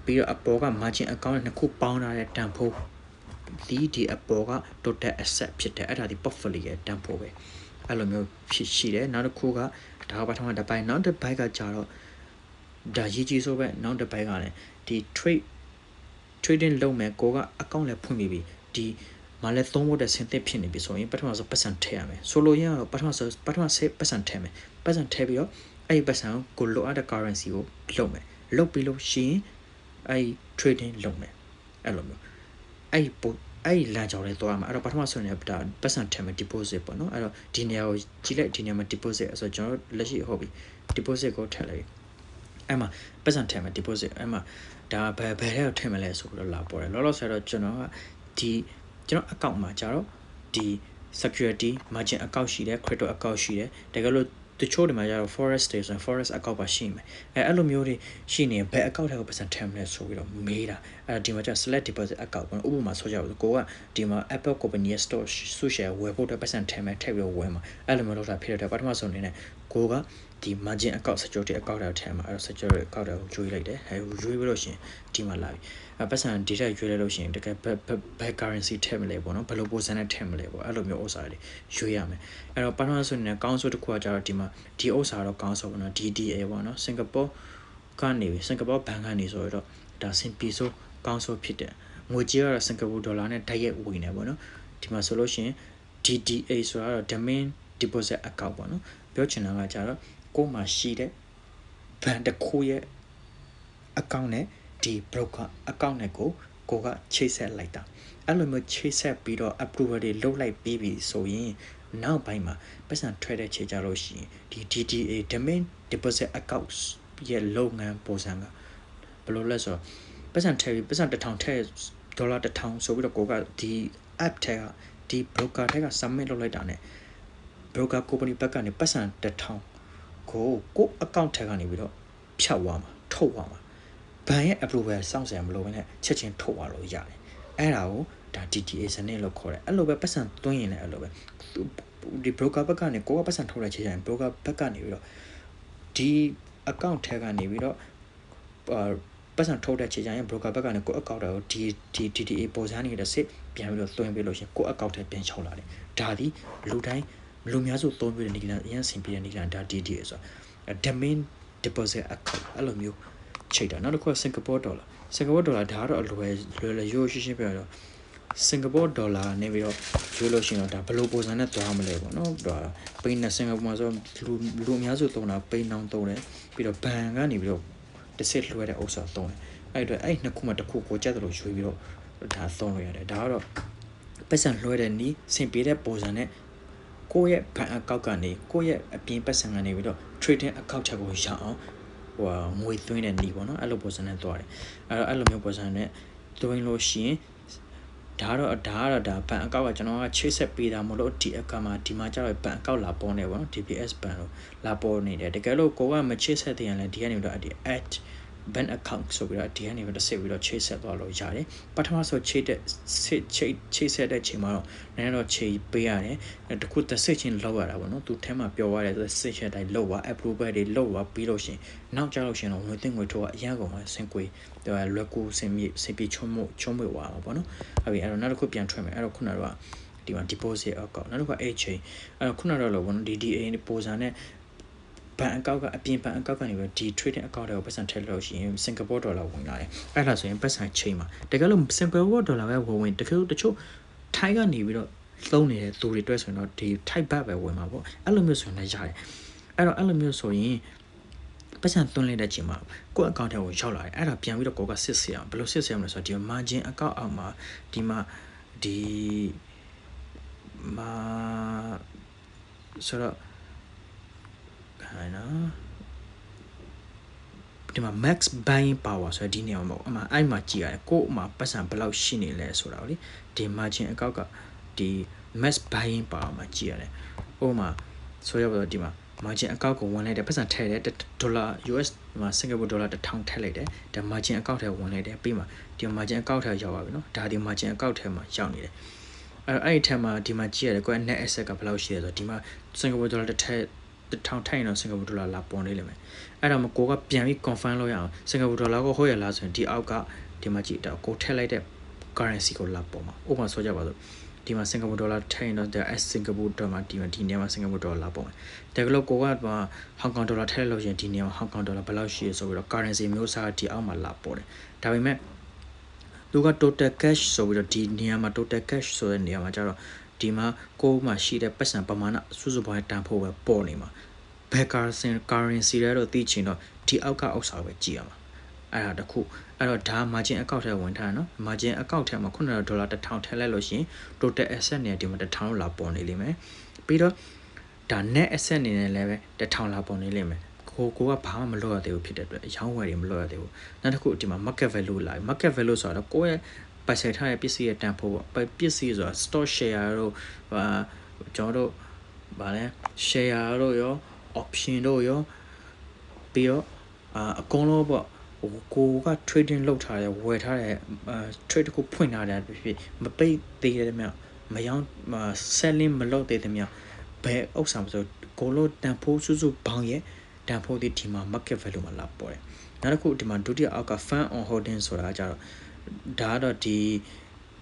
ပြီးတော့အပေါ်က margin account နဲ့နှစ်ခုပေါင်းထားတဲ့တန်ဖိုးဒီအပေါ်က total asset ဖြစ်တယ်အဲ့ဒါဒီ portfolio ရဲ့တန်ဖိုးပဲအဲ့လိုမျိုးဖြစ်ရှိတယ်နောက်တစ်ခုကဒါကပထမတစ်ပိုင်းနောက်တစ်ပိုင်းကကြတော့ဒါရေးကြီးဆိုပဲနောက်တစ်ပိုင်းကလည်းဒီ trading လုပ်မယ်ကိုက account လည်းဖွင့်ပြီးပြီဒီမှာလည်းသုံးဖို့တဲ့ဆင်သစ်ဖြစ်နေပြီဆိုရင်ပထမဆုံးပတ်စံထည့်ရမယ်ဆိုလိုရင်းကတော့ပထမဆုံးပတ်စံထည့်မယ်ပတ်စံထည့်ပြီးတော့အဲ့ဒီပတ်စံကိုလိုအပ်တဲ့ currency ကိုလုပ်မယ်လုပ်ပြီးလို့ရှိရင်အဲ့ trading လုပ်မယ်အဲ့လိုမျိုးအဲ့လမ်းကြောင်းလေးသွားရမှာအဲ့တော့ပထမဆုံးเนี่ยဒါပတ်စံထည့်မယ် deposit ပေါ့နော်အဲ့တော့ဒီနေရာကိုကြည့်လိုက်ဒီနေရာမှာ deposit ဆိုတော့ကျွန်တော်လက်ရှိဟုတ်ပြီ deposit ကိုထည့်လိုက်အဲ့မှာပတ်စံထည့်မယ် deposit အဲ့မှာဒါဘယ်ထဲကိုထည့်မလဲဆိုပြီးတော့လာပေါ်တယ်လောလောဆယ်တော့ကျွန်တော် account မှာကျတော့ဒီ security margin account ရှိတယ် crypto account ရှိတယ်တကယ်လို့တချို့တွေမှာကျတော့ forex တွေဆိုရင် forex account ပါရှိမယ်အဲ့လိုမျိုးတွေရှိနေဘယ် account ထဲကိုပတ်စံထည့်မလဲဆိုပြီးတော့မေးတာအဲ့ဒီမှာကျ select deposit account ပေါ့ဥပမာဆိုကြပါစို့ကိုကဒီမှာ Apple company ရဲ့ store စုရှယ်ဝယ်ဖို့အတွက်ပတ်စံထည့်မယ်ထည့်ပြီးတော့ဝယ်မှာအဲ့လိုမျိုးလုပ်တာဖြစ်တဲ့ပထမဆုံးအနေနဲ့ကိုကဒီ margin account security account တွေထည့်မှာအဲ့တော့ security account တွေကိုကျွေးလိုက်တယ်အဲ့ကျွေးပြီးလို့ရှိရင်ဒီမှာလာပြီပတ်စံ data ရွေးလိုက်လို့ရှိရင်တကယ်ဘယ် currency ထည့်မလဲပေါ့နော်ဘယ်လိုပုံစံနဲ့ထည့်မလဲပေါ့အဲ့လိုမျိုးဥစ္စာတွေရွေးရမယ်အဲ့တော့ပထမဆုံးအနေနဲ့ကောင်းဆိုတစ်ခုကကြတော့ဒီမှာဒီဥစ္စာတော့ကောင်းဆိုပေါ့နော် DDA ပေါ့နော် Singapore ကနေပြီ Singapore ဘဏ်ကနေဆိုတော့ဒါစင်ပီဆိုကောင်းဆိုဖြစ်တယ်ငွေကြေးကတော့ Singapore dollar နဲ့တိုက်ရိုက်ဝင်နေပေါ့နော်ဒီမှာဆိုလို့ရှိရင် DDA ဆိုတာတော့ Demand Deposit Account ပေါ့နော်ပြောချင်တာကကြတော့ကိုယ်မှာရှိတဲ့ဘဏ်တစ်ခုရဲ့ account နဲ့ဒီ broker account နဲ့ကိုကချိတ်ဆက်လိုက်တာအဲ့လိုမျိုးချိတ်ဆက်ပြီးတော့ approval တွေလုပ်လိုက်ပြီးပြီဆိုရင်နောက်ပိုင်းမှာပတ်စံထွက်တဲ့ခြေကြလို့ရှိရင်ဒီ DDA Demand Deposit Account ရဲ့လုပ်ငန်းပုံစံကဘယ်လိုလဲဆိုတော့ပတ်စံထည့်ပြီးပတ်စံ1000ထည့်ဒေါ်လာ1000ဆိုပြီးတော့ကိုကဒီ app ထဲကဒီ broker ထဲက submit လုပ်လိုက်တာ ਨੇ broker company ဘက်ကနေပတ်စံ1000ကို account ထဲကနေပြီးတော့ဖြတ်သွားမှာထုတ်သွားမှာဘဏ်ရဲ့ approval စောင့်စရာမလိုဘဲနဲ့ချက်ချင်းထုတ်သွားလို့ရတယ်အဲ့ဒါကိုဒါ DDA စနစ်လို့ခေါ်တယ်အဲ့လိုပဲပတ်စံသွင်းရင်လည်းအဲ့လိုပဲဒီ broker ဘက်ကနေကိုကပတ်စံထုတ်လိုက်ချင်ရင် broker ဘက်ကနေပြီးတော့ဒီ account ထဲကနေပြီးတော့ပတ်စံထုတ်တဲ့ချင်ရင် broker ဘက်ကနေကို account ကိုဒီ DDA ပေါ်စံနေတဲ့စစ်ပြန်ပြီးတော့သွင်းပေးလို့ရှင်ကို account ထဲပြန်ချောက်လာတယ်ဒါဒီလူများစုသုံးပြီးတဲ့နေလန်အရင်ဆင်ပြတဲ့နေလန်ဒါ DDA ဆိုတာ Demand Deposit Account အဲ့လိုမျိုးချိတ်တာနောက်တစ်ခုက Singapore dollar ဒါကတော့လွယ်ရိုးရှင်းပြောတော့ Singapore dollar နဲ့ပြီးတော့ရွေးလို့ရှိရင်တော့ဒါဘယ်လိုပုံစံနဲ့သွားမလဲပေါ့နော်ဒါပိန်းနဲ့ Singapore မှာဆိုလူအများစုသုံးတာပိန်းနောင်သုံးတယ်ပြီးတော့ဘဏ်ကနေပြီးတော့တစ်စစ်လွှဲတဲ့ဥစ္စာသုံးတယ်အဲ့တော့အဲ့နှစ်ခုမှတစ်ခုကိုကြက်တယ်လို့ရွေးပြီးတော့ဒါသုံးလို့ရတယ်ဒါကတော့ပတ်စံလွှဲတဲ့နီးဆင်ပြေတဲ့ပုံစံနဲ့ကိုယ့်ရဲ့ဘဏ်အကောင့်ကနေကိုယ့်ရဲ့အပြင်ပတ်စံကနေပြီးတော့ trading account ချက်ကိုရအောင်ငွေသွင်းတဲ့နီးပေါ့နော်အဲ့လိုပုံစံနဲ့သွားတယ်အဲ့လိုမျိုးပုံစံနဲ့သွင်းလို့ရှိရင်ဒါကတော့ဘဏ်အကောင့်ကကျွန်တော်ကချိတ်ဆက်ပေးတာမလို့ဒီအခါမှာဒီမှာကျတော့ဘဏ်အကောင့်လာပေါ်နေပေါ့နော် DBS ဘဏ်လို့လာပေါ်နေတယ်တကယ်လို့ကိုကမချိတ်ဆက်တဲ့ရင်လည်းဒီကနေတော့ ban account ဆိုပြီးတော့ဒီကနေပြီးတော့ဆက်ပြီးတော့ချိတ်ဆက်သွားလို့ရတယ်ပထမဆိုချိတ်ဆက်တဲ့ချိန်မှာတော့နည်းတော့ချိတ်ပေးရတယ်တခုတစ်ဆက်ချင်းလောက်ရတာပေါ့နော်သူထဲမှာပြောရတယ်သူဆက်ချက်တိုင်းလောက်ပါ approval တွေလောက်ပါပြီးလို့ရှင်နောက်ကြလို့ရှင်တော့ငွေသိငွေထိုးကအရန်ကုန်မှာစင်ကွေလွယ်ကူစင်ပြေချုံးမွေဝါမှာပေါ့နော်အဲ့ဒီအဲ့တော့နောက်တစ်ခုပြန်ထွက်မယ်အဲ့တော့ခုနကတော့ဒီမှာ deposit account နောက်တစ်ခု အဲ့ချိန်အဲ့တော့ခုနတော့လို့ပေါ့နော် DDA ပုံစံနဲ့ဘဏ်အကောက်ကအပြင်ဘဏ်အကောက်ကနေပြီးဒီ trading account တွေကိုပတ်စံထည့်လို့ရှိရင် Singapore dollar ဝင်လာတယ်အဲ့ဒါဆိုရင်ပတ်စံချိန်မှာတကယ်လို့ Singapore dollar ပဲဝင်တကယ်လို့တချို့ထိုင်းကနေပြီးတော့သုံးနေတဲ့သူတွေတွေ့ဆိုရင်တော့ဒီ Thai baht ပဲဝင်မှာပေါ့အဲ့လိုမျိုးဆိုရင်လည်းရတယ်အဲ့တော့အဲ့လိုမျိုးဆိုရင်ပတ်စံသွင်းလိုက်တဲ့ချိန်မှာကိုယ့် account ထဲကိုရောက်လာတယ်အဲ့ဒါပြန်ပြီးတော့ကိုကစစ်ဆေးအောင်ဘယ်လိုစစ်ဆေးရမလဲဆိုတော့ဒီ margin account အောက်မှာဒီမှာဒီမှာဆိုတော့ဒီမှာ max buying power ဆိုတော့ဒီနေရာမှာအဲ့မှာကြည့်ရတယ်ကို့မှာပတ်စံဘယ်လောက်ရှိနေလဲဆိုတာကိုလေဒီ margin account ကဒီ max buying power မှာကြည့်ရတယ်ဟိုမှာဆိုရပါတော့ဒီမှာ margin account ကိုဝင်လိုက်တယ်ပတ်စံထည့်တယ်ဒေါ်လာ US မှာ Singapore dollar 1000ထည့်လိုက်တယ်ဒါ margin account ထဲဝင်လိုက်တယ်ပြီးမှဒီ margin account ထဲရောက်ပါပြီနော်ဒါဒီ margin account ထဲမှာရောက်နေတယ်အဲ့ဒီထဲမှာဒီမှာကြည့်ရတယ်ကိုယ် net asset ကဘယ်လောက်ရှိလဲဆိုတော့ဒီမှာ Singapore dollar တစ်ထောင်ထိုင်တော့ Singapore dollar လာပေါ်နေလိမ့်မယ်အဲ့တော့ကိုကပြန်ပြီး confirm လုပ်ရအောင် Singapore dollar ကိုဟုတ်ရလားဆိုရင်ဒီအောက်ကဒီမှာကြည့်တော့ကိုထည့်လိုက်တဲ့ currency ကိုလာပေါ်မှာဥပမာဆိုကြပါစို့ဒီမှာ Singapore dollar ထိုင်တော့ as Singapore dollar မှာဒီနေရာမှာ Singapore dollar လာပေါ်မယ်တကယ်လို့ကိုကHong Kong dollar ထည့်လို့ရှိရင်ဒီနေရာမှာ Hong Kong dollar ဘယ်လောက်ရှိရဆိုပြီးတော့ currency မျိုးစားဒီအောက်မှာလာပေါ်တယ်ဒါပေမဲ့သူက total cash ဆိုပြီးတော့ဒီနေရာမှာ total cash ဆိုတဲ့နေရာမှာကျတော့ဒီမှာကိုယ်မှာရှိတဲ့ပတ်စံပမာဏစုစုပေါင်းတန်ဖိုးပဲပေါ်နေမှာဘယ် currency လဲတော့သိချင်တော့ဒီအောက်ကဥစ္စာပဲကြည့်ရမှာအဲ့ဒါတခုအဲ့တော့ဒါ margin account ထဲဝင်ထားနော် margin account ထဲမှာ$900 1000ထည့်လိုက်လို့ရှိရင် total asset နေဒီမှာ1000လာပေါ်နေလိမ့်မယ်ပြီးတော့ဒါ net asset နေနဲ့လည်းပဲ1000လာပေါ်နေလိမ့်မယ်ကိုကဘာမှမလုပ်ရသေးဘူးဖြစ်တဲ့အတွက်အရောင်းဝယ်တွေမလုပ်ရသေးဘူးနောက်တစ်ခုဒီမှာ market value လာ market value ဆိုတော့ကိုယ့်ရဲ့ပိုင်ဆိုင်ထားတဲ့ပစ္စည်းရဲ့တန်ဖိုးပေါ့ပစ္စည်းဆိုတာ stock share တို့ကျွန်တော်တို့ဗာလဲ share တို့ရော option တို့ရောပြီးတော့အကုန်လုံးပေါ့ကိုက trading လုပ်ထားတယ်ဝယ်ထားတယ်trade ကိုဖွင့်ထားတယ်ဖြစ်မပိတ်သေးတယ်မြမရောင်း selling မလုပ်သေးတယ်မြဘယ်ဥစ္စာမဆိုကိုလိုတန်ဖိုးစုစုပေါင်းရဲ့တန်ဖိုးဒီမှာ market value မှာလာပေါ်တယ်နောက်တစ်ခုဒီမှာဒုတိယအောက်က fund on holding ဆိုတာကြတော့ဒါကတော့ဒီ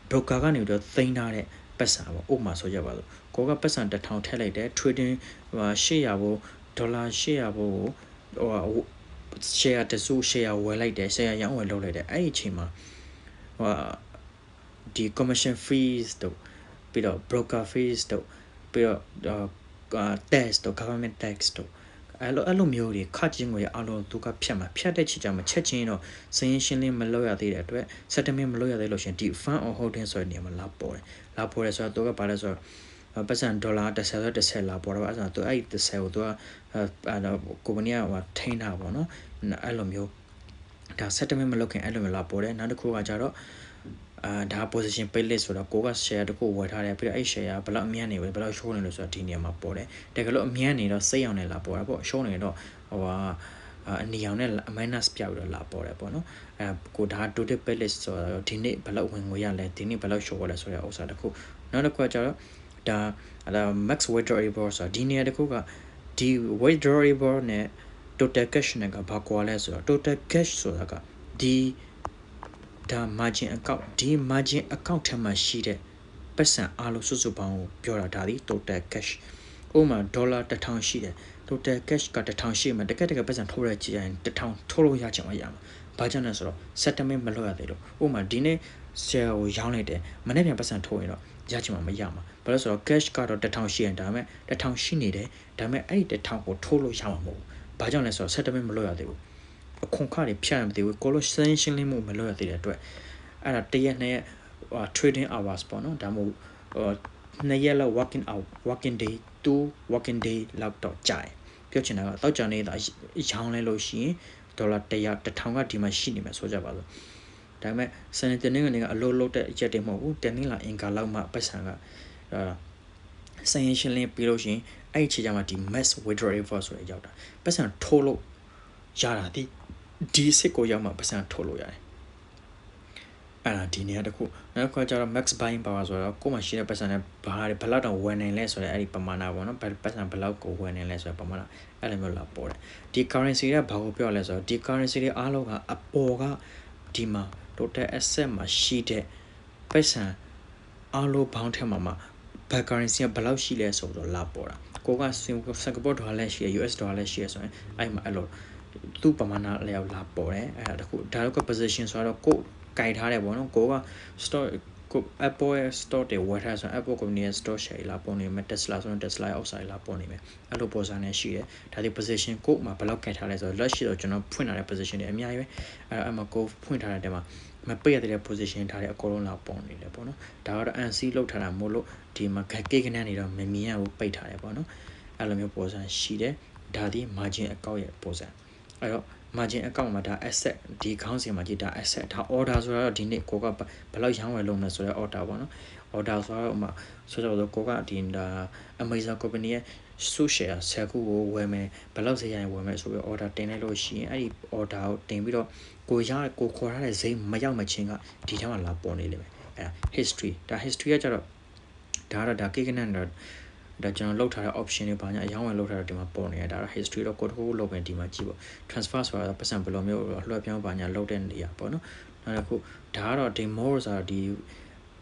broker ကနေပြီးတော့သိမ်းထားတဲ့ပတ်စံပေါ့ဥပမာဆိုကြပါစို့ကိုကပတ်စံ1000ထည့်လိုက်တယ် trading 800ဘို့ဒေါ်လာ800ဘို့ကိုshare တစု share ဝယ်လိုက်တယ် share ရောင်းဝယ်လုပ်လိုက်တယ်အဲ့ဒီအချိန်မှာဒီ commission fees တို့ပြီးတော့ broker fees တို့ပြီးတော့tax တို့ government tax တို့အဲ့လိုမျိုးတွေခတ်ချင်းကိုအလုံးသူကဖြတ်မှာဖြတ်တဲ့ချီကြမှာချက်ချင်းတော့စရင်ရှင်းလင်းမလုပ်ရသေးတဲ့အတွက် settlement မလုပ်ရသေးလို့ရှင်ဒီ fund on holding ဆိုတဲ့နေရာမှာလာပေါ်တယ်ဆိုတော့သူကဘာလဲဆိုတော့ပတ်စံဒေါ်လာ10လာပေါ်တော့အဲ့ဒါသူအဲ့ဒီ10ကိုသူကကုမ္ပဏီကထိန်းတာပေါ့နော်အဲ့လိုမျိုးဒါ settlement မလုပ်ခင်အဲ့လိုမျိုးလာပေါ်တယ်နောက်တစ်ခုကကြတော့ဒါ position pay list ဆိုတော့ကိုက share တခုဝယ်ထားတယ်ပြီးတော့အဲ့ share ဘယ်လောက်အမြတ်နေပဲဘယ်လောက် show နေလို့ဆိုတော့ဒီနေရာမှာပေါ်တယ်တကယ်လို့အမြတ်နေတော့စိတ်အောင်နေလာပေါ်တာပေါ့ show နေတော့အနီအောင်နဲ့ minus ပြပြီးတော့လာပေါ်တယ်ပေါ့နော်ကိုဒါ total pay list ဆိုတော့ဒီနေ့ဘယ်လောက်ဝင်ငွေရလဲဒီနေ့ဘယ်လောက် show ရလဲဆိုတဲ့ဥစ္စာတခုနောက်တစ်ခုကကြတော့ဒါ max withdrawable ဆိုတော့ဒီနေရာတခုကဒီ withdrawable နဲ့ total cash နဲ့ကဘာကွာလဲဆိုတော့ total cash ဆိုတာကဒီဒါ margin account ဒီ margin account ထဲမှာရှိတဲ့ပတ်စံအားလုံးစုစုပေါင်းကိုပြောတာဒါဒီ total cash ဥပမာဒေါ်လာ1000ရှိတယ် total cash က1000ရှိမှတကယ်ပတ်စံထိုးရကြည့်ရင်1000ထိုးလို့ရချင်မှရမှာဘာကြောင့်လဲဆိုတော့ settlement မလုပ်ရသေးလို့ဥပမာဒီနေ့ share ကိုရောင်းလိုက်တယ်မနေ့ပြန်ပတ်စံထိုးရင်တော့ရချင်မှမရမှာဘာလို့ဆိုတော့ cash ကတော့1000ရှိရင်ဒါပေမဲ့1000ရှိနေတယ်ဒါပေမဲ့အဲ့ဒီ1000ကိုထိုးလို့ရမှာမဟုတ်ဘူးဘာကြောင့်လဲဆိုတော့ settlement မလုပ်ရသေးဘူးအခွန်ခတွေဖြတ်ရမသေးဘူးကိုလိုရှင်းလင်းမှုမလုပ်ရသေးတဲ့အတွက်အဲ့ဒါတရက်နဲ့trading hours ပေါ့နော်ဒါမှမဟုတ်2ရက်လောက် working day 2 working day လောက်တော့ကြာတယ်ပြောချင်တာကတောက်ကြနေတာရောင်းလဲလို့ရှိရင်ဒေါ်လာ1000ကဒီမှာရှိနေမှာဆိုကြပါစို့ဒါပေမဲ့စနေတနေ့ကနေကအလိုလုပ်တဲ့အရက်တွေမဟုတ်ဘူးတနေ့လာအင်္ဂါလောက်မှပတ်စံကစရင်ရှင်းလင်းပြီးလို့ရှိရင်အဲ့ဒီချိန်ကျမှဒီ mass withdrawal ဆိုရရောက်တာပတ်စံထိုးလို့ရတာဒီ ဒီစစ်ကိုရောက်မှပတ်စံထုတ်လို့ရတယ်အဲ့ဒါဒီနေရာတစ်ခုနောက်တစ်ခါကျတော့ max buying power ဆိုတော့ကိုယ်မှရှိတဲ့ပတ်စံနဲ့ဘယ်လောက်တောင်ဝယ်နိုင်လဲဆိုတော့အဲ့ဒီပမာဏပေါ့နော်ပတ်စံဘယ်လောက်ကိုဝယ်နိုင်လဲဆိုတော့ပမာဏအဲ့လိုမျိုးလာပေါ်တယ်ဒီ currency ကဘာကိုပြောလဲဆိုတော့ဒီ currency တွေအားလုံးကအပေါ်ကဒီမှာ total asset မှာရှိတဲ့ပတ်စံအားလုံးဘောင်းထဲမှာဘယ် currency ကဘယ်လောက်ရှိလဲဆိုတော့လာပေါ်တာကိုကစင်ကာပူဒေါ်လာရှိရ US ဒေါ်လာရှိရဆိုရင်အဲ့မှာအဲ့လိုသူ့ပမာဏလျောက်လာပေါ်တယ်အဲ့ဒါတခုဒါတော့ position ဆိုတော့ကိုကြိုက်ထားတယ်ပေါ့နော်ကိုက store ကို Apple ရဲ့ store တွေဝယ်ထားဆို Apple company ရဲ့ store share လာပေါ်နေမယ် Tesla ဆိုရင် Tesla ရဲ့ outside လာပေါ်နေမယ်အဲ့လိုပေါ်စားနေရှိတယ်ဒါဒီ position ကိုမှာဘယ်လောက်ကြိုက်ထားလဲဆိုတော့လက်ရှိတော့ကျွန်တော်ဖွင့်ထားတဲ့ position တွေအများကြီးပဲအဲ့မှာကိုဖွင့်ထားတဲ့တဲမှာမပိတ်ရတဲ့ position ထားတဲ့အကုန်လုံးလာပေါ်နေတယ်ပေါ့နော်ဒါကတော့ NC လောက်ထားတာမို့လို့ဒီမှာကိကနေနေတော့မမြင်ရဘူးပိတ်ထားတယ်ပေါ့နော်အဲ့လိုမျိုးပေါ်စားရှိတယ်ဒါဒီ margin အကောက်ရဲ့ပေါ်စားအဲ့တော့ margin အကောင့်မှာဒါ asset ဒီခေါင်းစဉ်မှာကြည့်ဒါ asset ဒါ order ဆိုတော့ဒီနေ့ကိုကဘယ်လောက်ရောင်းဝယ်လုပ်မလဲဆိုတော့ order ပေါ့နော် order ဆိုတော့ဥမာဆိုတော့ကိုကဒီဒါ Amazon company ရဲ့ suit share 10ခုကိုဝယ်မယ်ဘယ်လောက်ဈေးရရင်ဝယ်မယ်ဆိုပြီး order တင်လိုက်လို့ရှိရင်အဲ့ဒီ order ကိုတင်ပြီးတော့ကိုခေါ်ထားတဲ့ဈေးမရောက်မချင်းကဒီထဲမှာလာပေါ်နေလိမ့်မယ်အဲ့ဒါ history ဒါ history ကကြတော့ဒါကိကနန်ဒါကျွန်တော်လောက်ထားတဲ့ option တွေဘာညာအရောင်းဝယ်လောက်ထားတဲ့ဒီမှာပေါ်နေရတာ history တော့ကိုတခုလောက်ပဲဒီမှာကြည့်ပေါ့ transfer ဆိုတာပတ်စံဘယ်လိုမျိုးလွှဲပြောင်းဘာညာလောက်တဲ့နေရာပေါ့နော်နောက်တစ်ခုဒါကတော့ demo ဆိုတာဒီ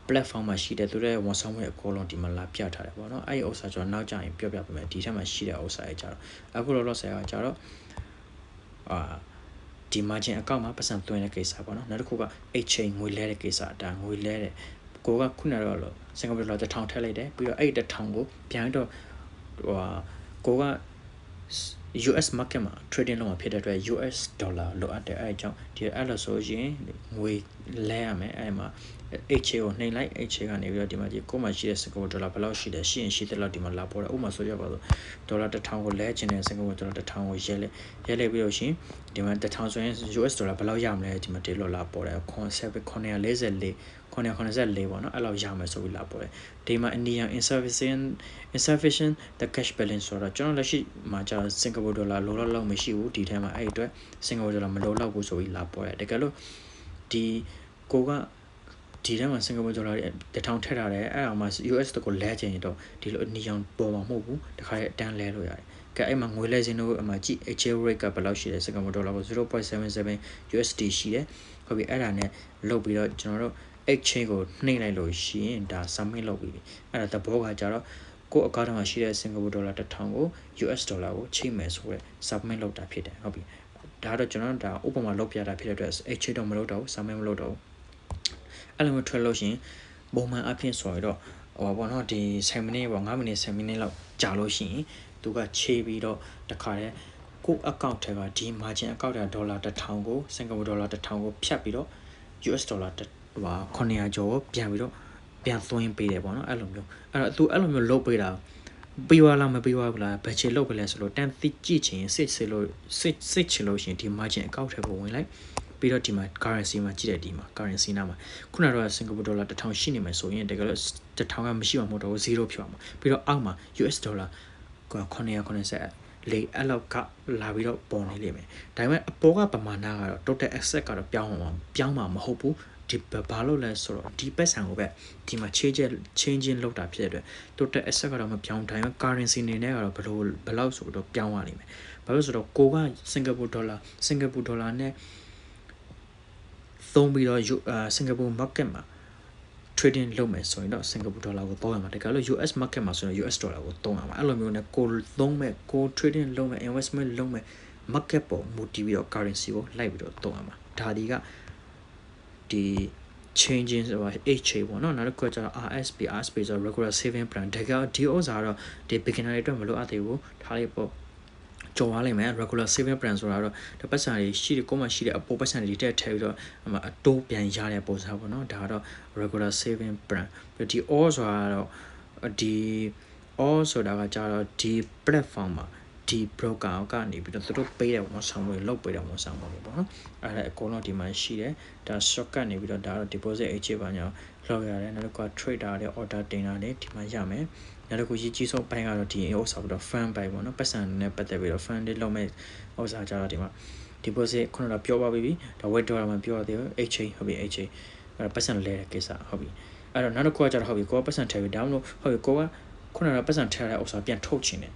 platform မှာရှိတဲ့သူတွေဝန်ဆောင်မှုအကောလုံးဒီမှာလာပြထားတယ်ပေါ့နော်အဲ့ဒီဥစ္စာကျွန်တော်နောက်ကျရင်ပြောပြပေးမယ်ဒီထက်မှာရှိတဲ့ဥစ္စာတွေကြတော့အခုလောဆယ်ကကြတော့ဒီ margin အကောင့်မှာပတ်စံသွင်းတဲ့ကိစ္စပေါ့နော်နောက်တစ်ခုက exchange ငွေလဲတဲ့ကိစ္စဒါငွေလဲတဲ့ကိုကခုနကတော့စင်ကာပူဒေါ်လာ1000ထည့်လိုက်တယ်ပြီးတော့အဲ့1000ကိုပြန်တော့ကိုက US market မှာ trading လုပ်မှာဖြစ်တဲ့အတွက် US ဒေါ်လာလိုအပ်တယ်အဲ့အကြောင်းဒီအဲ့လိုဆိုရင်ငွေလဲရမယ်အဲ့မှာ HA ကိုနှိမ့်လိုက် HA ကနေပြီးတော့ဒီမှာဒီကိုမှရှိတဲ့စင်ကာပူဒေါ်လာဘယ်လောက်ရှိလဲရှိရင်ရှိတဲ့လောက်ဒီမှာလာပေါ်တယ်ဥပမာဆိုရပါတော့ဒေါ်လာ1000ကိုလဲချင်တဲ့စင်ကာပူဒေါ်လာ1000ကိုရဲလိုက်ပြီးတော့ရှင်ဒီမှာ1000ဆိုရင် US ဒေါ်လာဘယ်လောက်ရမလဲဒီမှာဒီလိုလာပေါ်တယ်944ပေါ့နော်အဲ့လောက်ရမယ်ဆိုပြီးလာပေါ်တယ်ဒီမှာ Indian insufficient the cash balance ဆိုတော့ကျွန်တော်လက်ရှိမှာကျစင်ကာပူဒေါ်လာလိုလောက်မရှိဘူးဒီထဲမှာအဲ့အတွက်စင်ကာပူဒေါ်လာမလိုလောက်ဘူးဆိုပြီးလာပေါ်တယ်တကယ်လို့ဒီကိုကဒီထဲမှာစင်ကာပူဒေါ်လာ1000ထည့်ထားတယ်အဲ့အောင်မှာ US တကိုလဲချင်ရင်တော့ဒီလို Indian ပေါ်မှာမဟုတ်ဘူးတခါတည်းအတန်းလဲလို့ရတယ်ကဲအဲ့မှာငွေလဲစင်းတို့အမှကြည့် exchange rate ကဘယ်လောက်ရှိလဲစင်ကာပူဒေါ်လာကို 0.77 USD ရှိတယ်ဟုတ်ပြီအဲ့ဒါနဲ့လုတ်ပြီးတော့ကျွန်တော်တို့ exchange ကိုနှိမ့်လိုက်လို့ရှိရင်ဒါ submit လုပ်ပြီးအဲ့ဒါသဘောကကြတော့ကိုအကောင့်ထဲမှာရှိတဲ့စင်ကာပူဒေါ်လာ1000ကို US ဒေါ်လာကိုချိန်မယ်ဆိုရဲ submit လုပ်တာဖြစ်တယ်ဟုတ်ပြီဒါတော့ကျွန်တော်ဒါဥပမာလုပ်ပြတာဖြစ်တဲ့အတွက် exchange တော့မလုပ်တော့ဘူး submit မလုပ်တော့ဘူးအဲ့လိုမျိုးထွက်လို့ရှိရင်ပုံမှန်အဖြစ်ဆိုတော့ဟိုဘောနော်ဒီ7မိနစ်ပေါ့9မိနစ်10မိနစ်လောက်ကြာလို့ရှိရင်သူကခြေပြီးတော့တခါတည်းကိုအကောင့်ထဲကဒီ margin အကောင့်ထဲဒေါ်လာ1000ကိုစင်ကာပူဒေါ်လာ1000ကိုဖြတ်ပြီးတော့ US ဒေါ်လာ900ကျော်ပြန်ပြီးတော့ပြန်သွင်းပေးတယ်ပေါ့နော်အဲ့လိုမျိုးအဲ့တော့သူအဲ့လိုမျိုးလုပ်ပေးတာပြီးသွားလားမပြီးသွားဘူးလားဘယ်ချေလုပ်ကြလဲဆိုတော့တန်သိကြည့်ချင်စစ်ချင်လို့ရှင်ဒီ margin အကောင့်ထဲကိုဝင်လိုက်ပြီးတော့ဒီမှာ currency မှာကြည့်တဲ့ဒီမှာ currency နာမှာခုနကတော့စင်ကာပူဒေါ်လာ1000ရှိနေမယ်ဆိုရင်တကယ်လို့1000ကမရှိမှမဟုတ်တော့0ဖြစ်အောင်ပြီးတော့အောက်မှာ US ဒေါ်လာ990လေအဲ့လောက်ကလာပြီးတော့ပေါ်နေလိမ့်မယ်ဒါပေမဲ့အပေါ်ကပမာဏကတော့ total asset ကတော့ပြောင်းမှာမဟုတ်ဘူးဒီဘာလို့လဲဆိုတော့ဒီပတ်စံကိုပဲဒီမှာ change လောက်တာဖြစ်တဲ့အတွက် total asset ကတော့မပြောင်းတိုင်း currency အနေနဲ့ကတော့ဘယ်လောက်ဆိုတော့ပြောင်းသွားလိမ့်မယ်ဘာလို့ဆိုတော့ကိုကစင်ကာပူဒေါ်လာနဲ့သုံးပြီးတော့စင်ကာပူ market မှာ trading လုပ်မယ်ဆိုရင်တော့စင်ကာပူဒေါ်လာကိုသုံးရမှာတကယ်လို့ US market မှာဆိုရင် US ဒေါ်လာကိုသုံးရမှာအဲ့လိုမျိုးနဲ့ကိုသုံးမဲ့ကို trading လုပ်မဲ့ investment လုပ်မဲ့ market ပေါ်မူတည်ပြီးတော့ currency ကိုလိုက်ပြီးတော့သုံးရမှာဒါဒီကဒီ changing ဆိုတာ HA ပေါ့နော်နောက်တစ်ခုကကျတော့ RSP ဆို regular saving plan တကယ်ဒီဥစ္စာတော့ဒီ beginner တွေအတွက်မလိုအပ်သေးဘူးထားလိုက်ပေါ့ကြော်သွားလိမ့်မယ် regular saving plan ဆိုတာတော့ဒီပတ်စံတွေရှိတဲ့ကိုမှရှိတဲ့အပေါ်ပတ်စံတွေတက်ထည့်ပြီးတော့အတိုးပြန်ရတဲ့ပုံစံပေါ့နော်ဒါကတော့ regular saving plan ပြီးဒီ all ဆိုတာတော့ဒီ all ဆိုတာကကြတော့ဒီ platform မှာဒီ broker ကနေပြီးတော့သူတို့ပေးတဲ့ဝန်ဆောင်မှုတွေလုပ်ပေးတဲ့ဝန်ဆောင်မှုတွေပေါ့နော်အဲ့ဒါအကုန်လုံးဒီမှာရှိတယ်ဒါ short ကနေပြီးတော့ဒါတော့ deposit exchange ပါညာလောက်ရတယ်နောက်တစ်ခါ trader တွေ order တင်တာတွေဒီမှာရမယ်နောက်တစ်ခုရေးကြီးဆုံးပိုင်းကတော့ဒီဥစ္စာပြီးတော့ fund ပိုင်းပေါ့နော်ပတ်စံနဲ့ပတ်သက်ပြီးတော့ fund တွေလုပ်မဲ့ဥစ္စာကြတော့ဒီမှာ deposit ခုနကပြောပါပြီဒါ withdrawal မှာပြောရတယ် HA ဟုတ်ပြီ HA အဲ့ပတ်စံလဲတဲ့ကိစ္စဟုတ်ပြီအဲ့တော့နောက်တစ်ခုကကျတော့ဟုတ်ပြီကိုကပတ်စံထည့်ပြီးဒါမှမဟုတ်ဟုတ်ပြီကိုကခုနကပတ်စံထည့်တဲ့ဥစ္စာပြန်ထုတ်ချင်တယ်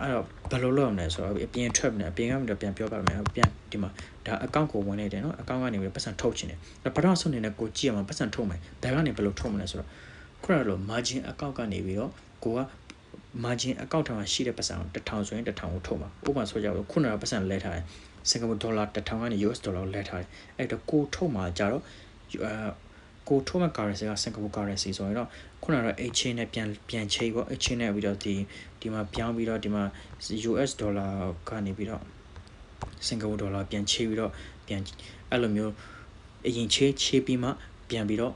အဲ့တော့ဘယ်လိုလုပ်ရမလဲဆိုတော့အပြင်ထွက်နေအပြင်ကနေပြန်ပြောပါမယ်ပြန်ဒီမှာဒါ account ကိုဝင်နေတယ်နော် account ကနေပြီးပတ်စံထုတ်ချင်တယ်ပထမဆုံးအနေနဲ့ကိုကြည့်ရမှာပတ်စံထုတ်မယ်ဘယ်ကနေဘယ်လိုထုတ်မလဲဆိုတော့ခုနကလို margin account ကနေပြီးတော့ကိုက margin account ထဲမှာရှိတဲ့ပတ်စံ1000ဆိုရင်1000ကိုထုတ်မှာဥပမာဆိုကြတော့ခုနကပတ်စံလဲထားတယ်စင်ကာပူဒေါ်လာ1000ကနေ US ဒေါ်လာကိုလဲထားတယ်အဲ့တော့ကိုထုတ်မှာကြတော့ကိုထုတ်မဲ့ currency ကစင်ကာပူ currency ဆိုရင်တော့ခုနကတော့ exchange နဲ့ပြန်ချိပေါ့ exchange နဲ့ပြီးတော့ဒီမှာပြောင်းပြီးတော့ဒီမှာ US ဒေါ်လာကနေပြီးတော့စင်ကာပူဒေါ်လာပြန်ချိပြီးတော့ပြန်အဲ့လိုမျိုးအရင်ချိပြီးမှပြန်ပြီးတော့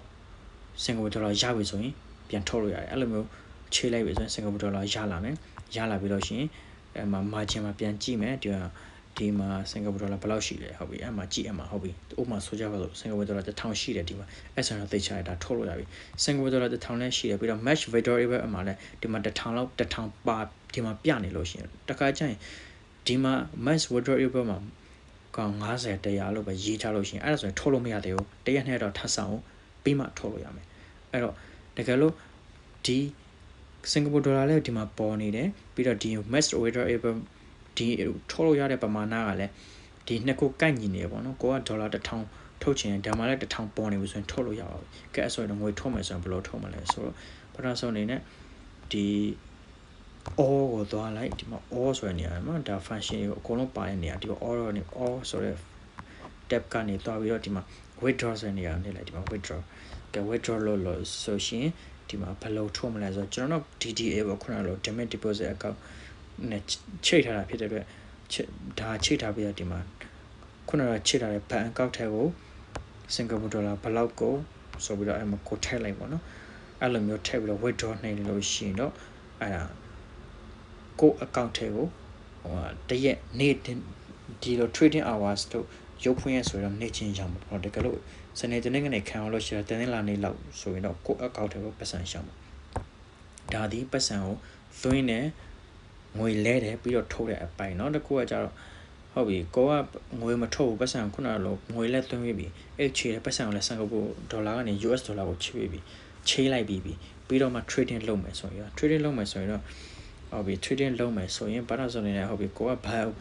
စင်ကာပူဒေါ်လာရပြီဆိုရင်ပြန်ထုတ်လို့ရတယ်အဲ့လိုမျိုးချိလိုက်ပြီဆိုရင်စင်ကာပူဒေါ်လာရလာမယ်ရလာပြီးတော့ရှင်အဲ့မှာ margin မှာပြန်ကြည့်မယ်ဒီမှာစင်ကာပူဒေါ်လာဘယ်လောက်ရှိလဲဟုတ်ပြီအဲ့မှာကြည့်အမှာဟုတ်ပြီဥပမာဆိုကြပါစို့စင်ကာပူဒေါ်လာ1000ရှိတယ်ဒီမှာအဲ့ဆိုတော့သိချရတာထုတ်လို့ရပြီစင်ကာပူဒေါ်လာ1000နဲ့ရှိတယ်ပြီးတော့ match variable အမှာလဲဒီမှာ1000လောက်1000ပါဒီမှာပြနေလို့ရှိရင်တခါကျရင်ဒီမှာ match variable မှာကောင်90 100လို့ပဲရေးထားလို့ရှိရင်အဲ့ဒါဆိုရင်ထုတ်လို့မရသေးဘူးတရက်နဲ့တော့ထပ်ဆောင်ပြီးမှထုတ်လို့ရမယ်အဲ့တော့တကယ်လို့ဒီစင်ကာပူဒေါ်လာလည်းဒီမှာပေါ်နေတယ်ပြီးတော့ဒီ match variableဒီထုတ်လို့ရတဲ့ပမာဏကလည်းဒီနှစ်ခုကိုက်ညီနေပေါ့နော်ကိုကဒေါ်လာ1000ထုတ်ချင်တယ်ဒါမှလည်း1000ပေါ်နေပြီဆိုရင်ထုတ်လို့ရပါပြီကဲအဲ့ဆိုရင်ငွေထုတ်မယ်ဆိုရင်ဘယ်လိုထုတ်မလဲဆိုတော့ပထမဆုံးအနေနဲ့ဒီ all ကိုသွားလိုက်ဒီမှာ all ဆိုတဲ့နေရာမှာဒါ function ကိုအကုန်လုံးပါတဲ့နေရာဒီမှာ all ဆိုတဲ့ tab ကနေသွားပြီးတော့ဒီမှာ withdraw ဆိုတဲ့နေရာနဲ့လိုက်ဒီမှာ withdraw ကဲ withdraw လို့ဆိုရှင်ဒီမှာဘယ်လိုထုတ်မလဲဆိုတော့ကျွန်တော်တို့ DDA ပေါ့ခုနကလို demand deposit account နဲ့ချိတ်ထားတာဖြစ်တဲ့အတွက်ဒါချိတ်ထားပြီးတော့ဒီမှာခုနကချိတ်ထားတဲ့ bank account ထဲကိုစင်ကာပူဒေါ်လာဘယ်လောက်ကိုဆိုပြီးတော့အဲ့မှာကိုထည့်လိုက်ပေါ့နော်အဲ့လိုမျိုးထည့်ပြီးတော့ withdraw နိုင်လို့ရှိရင်တော့အဲ့ဒါကို account ထဲကိုတရက်နေ့ဒီလို trading hours တို့ရုပ်ဖွင့်ရဆိုတော့နေ့ချင်းရမှာပေါ့တကယ်လို့စနေတနေ့ကနေခံအောင်လို့ရှိရင်တနေ့လာနေ့လောက်ဆိုရင်တော့ကို account ထဲကိုပတ်စံရှောင်းမှာဒါဒီပတ်စံကိုသွင်းနေငွေလဲတယ်ပြီးတော့ထုတ်တဲ့အပိုင်းเนาะတကူကကြတော့ဟုတ်ပြီကိုကငွေမထုတ်ဘူးပတ်စံခုနကလိုငွေလဲသွင်းပြီးအဲ့ချေတဲ့ပတ်စံကိုလဲစင်ကာပူဒေါ်လာကနေ US ဒေါ်လာကိုချိပြီးချိလိုက်ပြီးတော့မှ trading လုပ်မယ်ဆိုရင် trading လုပ်မယ်ဆိုရင်တော့ဟုတ်ပြီ trading လုပ်မယ်ဆိုရင်ဘာသာဆိုနေလဲဟုတ်ပြီကိုက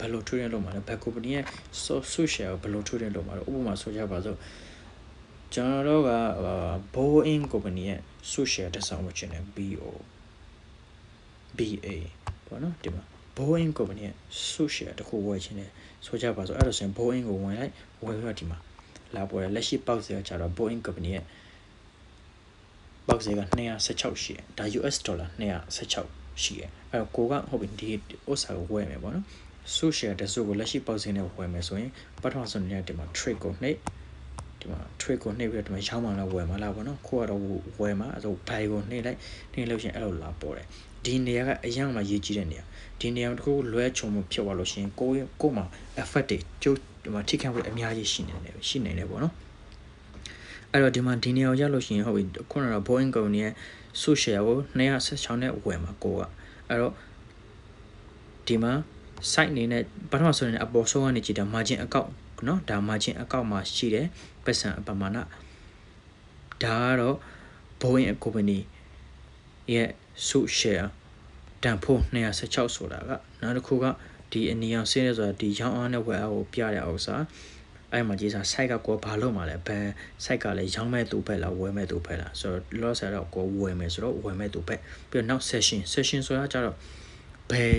ဘယ်လို trading လုပ်မှာလဲဘယ် company ရဲ့ su share ကိုဘယ်လို trading လုပ်မှာလဲဥပမာဆိုကြပါစို့ကျွန်တော်တို့က Boeing company ရဲ့ su share တစ်ဆောင်ဝချင်တယ် BA ပေါ့နော်ဒီမှာ Boeing company ရဲ့ su share တစ်ခုဝယ်ချင်တယ်ဆိုကြပါစို့အဲ့ဒါဆိုရင် Boeing ကိုဝင်လိုက်ဝယ်ပြီးတော့ဒီမှာလာပေါ်တယ်လက်ရှိပေါက်စရာကြတော့ Boeing company ရဲ့ပေါက်စရာက216ရှိတယ်ဒါ US ဒေါ်လာ216ရှိတယ်အဲ့တော့ကိုကဟုတ်ပြီဒီဥစ္စာကိုဝယ်မယ်ပေါ့နော် su share တစုကိုလက်ရှိပေါက်စင်းနဲ့ဝယ်မယ်ဆိုရင်ပထမဆုံးနေဒီမှာ trade ကိုနှိပ်ဒီမှာ trade ကိုနှိပ်ပြီးတော့ဒီမှာရောင်းမှလာဝယ်မှလာပေါ့နော်ကိုကတော့ဝယ်မှအဲ့တော့ buy ကိုနှိပ်လိုက်နှိပ်လို့ရှိရင်အဲ့လိုလာပေါ်တယ်ဒီနေရာကအရင်ကရေးကြည့်တဲ့နေရာဒီနေရာတစ်ခုလွဲချုံမှုဖြစ်သွားလို့ရှိရင်ကိုမှာ effect တွေကျိုးဒီမှာထိခိုက်မှုအများကြီးရှိနေတယ်ပေါ့နော်အဲ့တော့ဒီမှာဒီနေရာကိုရလို့ရှိရင်ဟုတ်ပြီခုနက Boeing company ရဲ့ su share ကို216နဲ့ဝယ်မှာကိုကအဲ့တော့ဒီမှာ site အနေနဲ့ဘာမှဆိုရင်အပေါ်ဆုံးကနေကြည့်တာ margin account เนาะဒါ margin account မှာရှိတယ်ပတ်စံပမာဏဒါကတော့ Boeing company ရဲ့ su share တန်ဖိုး216ဆိုတာကနောက်တစ်ခုကဒီအနီအောင်ဆင်းရဲဆိုတာဒီရောင်းအားနဲ့ဝယ်အားကိုပြတဲ့ဥစ္စာအဲ့မှာကြီးစား site ကကိုဘာလို့မှလဲဘယ် site ကလည်းရောင်းမဲ့သူပဲလားဝယ်မဲ့သူပဲလားဆိုတော့ loss တော့ကိုဝယ်မယ်ဆိုတော့ဝယ်မဲ့သူပဲပြီးတော့နောက် session ဆိုတာကျတော့ဘယ်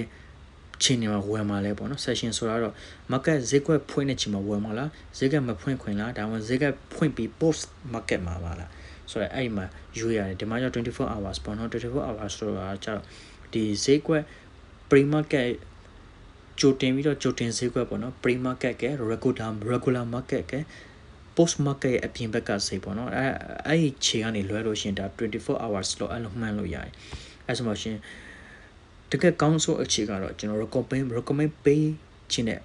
ချင်းနေမှာဝယ်မှာလဲပေါ့နော် session ဆိုတာတော့ market ဈေးကွက်ဖွင့်တဲ့ချိန်မှာဝယ်မှာလားဈေးကွက်မဖွင့်ခွင့်လားဒါမှမဟုတ်ဈေးကွက်ဖွင့်ပြီး post market မှာပါလားဆိုတော့အဲ့မှာယူရတယ်ဒီမှာကျ24 hours ပေါ့နော်24 hours ဆိုတာကျတော့ဒီဈေးကွက် pre market ကြိုတင်ပြီးတော့ကြိုတင်ဈေးကွက်ပေါ့နော် pre market က regular market က post market ရဲ့အပြင်ဘက်ကဈေးပေါ့နော်အဲ့ဒီခြေကနေလွှဲလို့ရှင်ဒါ24 hours လို့အဲ့လိုမှန်းလို့ရတယ်အဲ့ဆိုမှရှင်တကယ်ကောင်းဆိုအခြေကတော့ကျွန်တော် recommend ပေးခြင်းတဲ့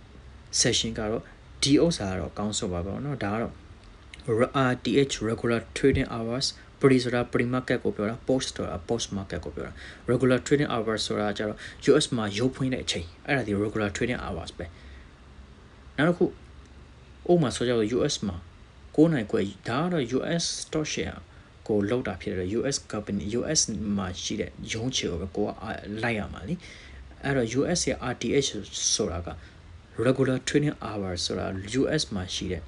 session ကတော့ဒီဥစ္စာကတော့ကောင်းဆိုပါပေါ့နော်ဒါကတော့ RTH regular trading hours pre ဆိုတာ pre market ကိုပြောတာ post ဆိုတာ post market ကိုပြောတာ regular trading hours ဆိုတာကျတော့ US မှာရုပ်ဖွင့်တဲ့အချိန်အဲ့ဒါဒီ regular trading hours ပဲနောက်တစ်ခု ဥပမာဆိုကြတော့ US မှာ9နိုင်ခွဲဒါကတော့ US stock share ကိုလောက်တာဖြစ်တယ် US company US မှာရှိတဲ့ရုံးချေကိုကိုကလိုက်ရမှာလीအဲ့တော့ US ရဲ့ RTH ဆိုတာက regular trading hour ဆိုတာ US မှာရှိတဲ့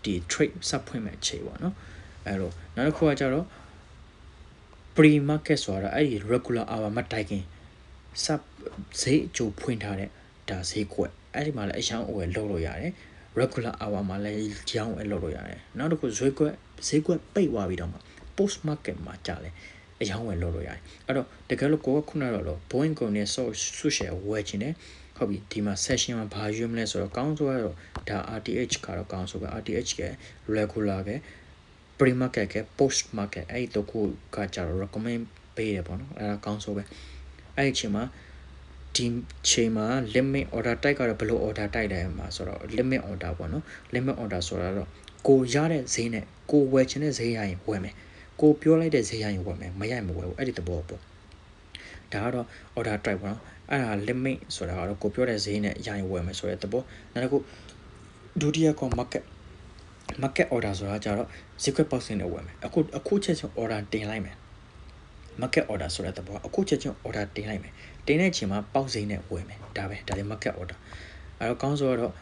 ဒီ trade စဖွင့်မဲ့ခြေပေါ့နော်အဲ့တော့နောက်တစ်ခုကကြတော့ pre market ဆိုတာအဲ့ဒီ regular hour မှာတိုင်ခင်စဈေးအကျိုးဖွင့်ထားတဲ့ဒါဈေးကွက်အဲ့ဒီမှာလည်းအရှောင်းအဝယ်လုပ်လို့ရတယ် regular hour မှာလည်းကြောင်းအလုပ်လို့ရတယ်နောက်တစ်ခုဈေးကွက်ပိတ်သွားပြီးတော့မှ post market မှာကြာလဲအယောင်းဝယ်လုပ်လို့ရတယ်အဲ့တော့တကယ်လို့ကိုကခုနကတော့ Boeing ကုန်နဲ့ ဆုရှယ်ဝယ်ခြင်းနဲ့ဟုတ်ပြီဒီမှာ session မှာဘာရွေးမလဲဆိုတော့ကောင်းဆိုတော့ဒါ RTH ကတော့ကောင်းဆိုပဲ RTH က regular က pre market က post market အဲ့ဒီတော့ကိုကကြတော့ recommend ပေးတယ်ပေါ့နော်အဲ့ဒါကောင်းဆိုပဲအဲ့ဒီချိန်မှာဒီချိန်မှာ limit order တိုက်ကတော့ဘယ်လို order တိုက်တယ်မှာဆိုတော့ limit order ပေါ့နော် limit order ဆိုတာတော့ကိုရတဲ့ဈေးနဲ့ကိုဝယ်ချင်တဲ့ဈေးရရင်ဝယ်မယ်ကိုပြောလိုက်တဲ့ဈေးရရင်ဝယ်မယ်မရရင်မဝယ်ဘူးအဲ့ဒီသဘောပေါ့ဒါကတော့ order type ပေါ့နော်အဲ့ဒါ limit ဆိုတာကတော့ကိုပြောတဲ့ဈေးနဲ့ရရင်ဝယ်မယ်ဆိုတဲ့သဘောနောက်တစ်ခုဒုတိယက market order ဆိုတာကြတော့ဈေးကွက်ပေါက်စင်းနဲ့ဝယ်မယ်အခုချက်ချင်း order တင်လိုက်မယ် market order ဆိုတဲ့သဘောအခုချက်ချင်း order တင်လိုက်မယ်တင်တဲ့ချိန်မှာပေါက်စင်းနဲ့ဝယ်မယ်ဒါပဲဒါလည်း market order အဲ့တော့ကောင်းဆိုတော့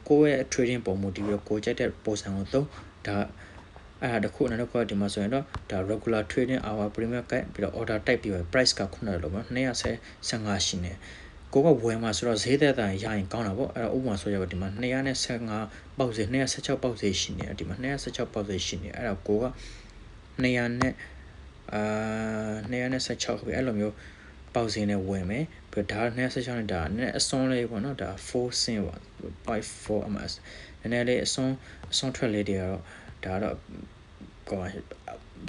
ကိုရဲ့ trading ပုံမူတည်ပြီးတော့ကိုကြိုက်တဲ့ပုံစံကိုသုံးဒါအဲ့ဒါတခုနောက်တစ်ခုကဒီမှာဆိုရင်တော့ဒါ regular trading hour premium ကပြီးတော့ order type ပြီးတော့ price ကခုနကလိုမျိုး215ရှိနေကိုကဝယ်မှာဆိုတော့ဈေးသက်သာရရင်ကောင်းတာပေါ့အဲ့တော့ဥပမာဆိုရတော့ဒီမှာ215ပေါက်ဈေး216ပေါက်ဈေးရှိနေဒီမှာ216ပေါက်ဈေးရှိနေအဲ့တော့ကိုက200နဲ့216ပဲအဲ့လိုမျိုးပေါက်ဈေးနဲ့ဝယ်မယ်ပြီးတော့ဒါ216နဲ့ဒါနဲ့အစွန်းလေးပေါ့နော်ဒါ4 cent ပေါ့0.4 ms နည်းနည်းလေးအစွန်းထွက်လေးတွေကတော့ဒါတော့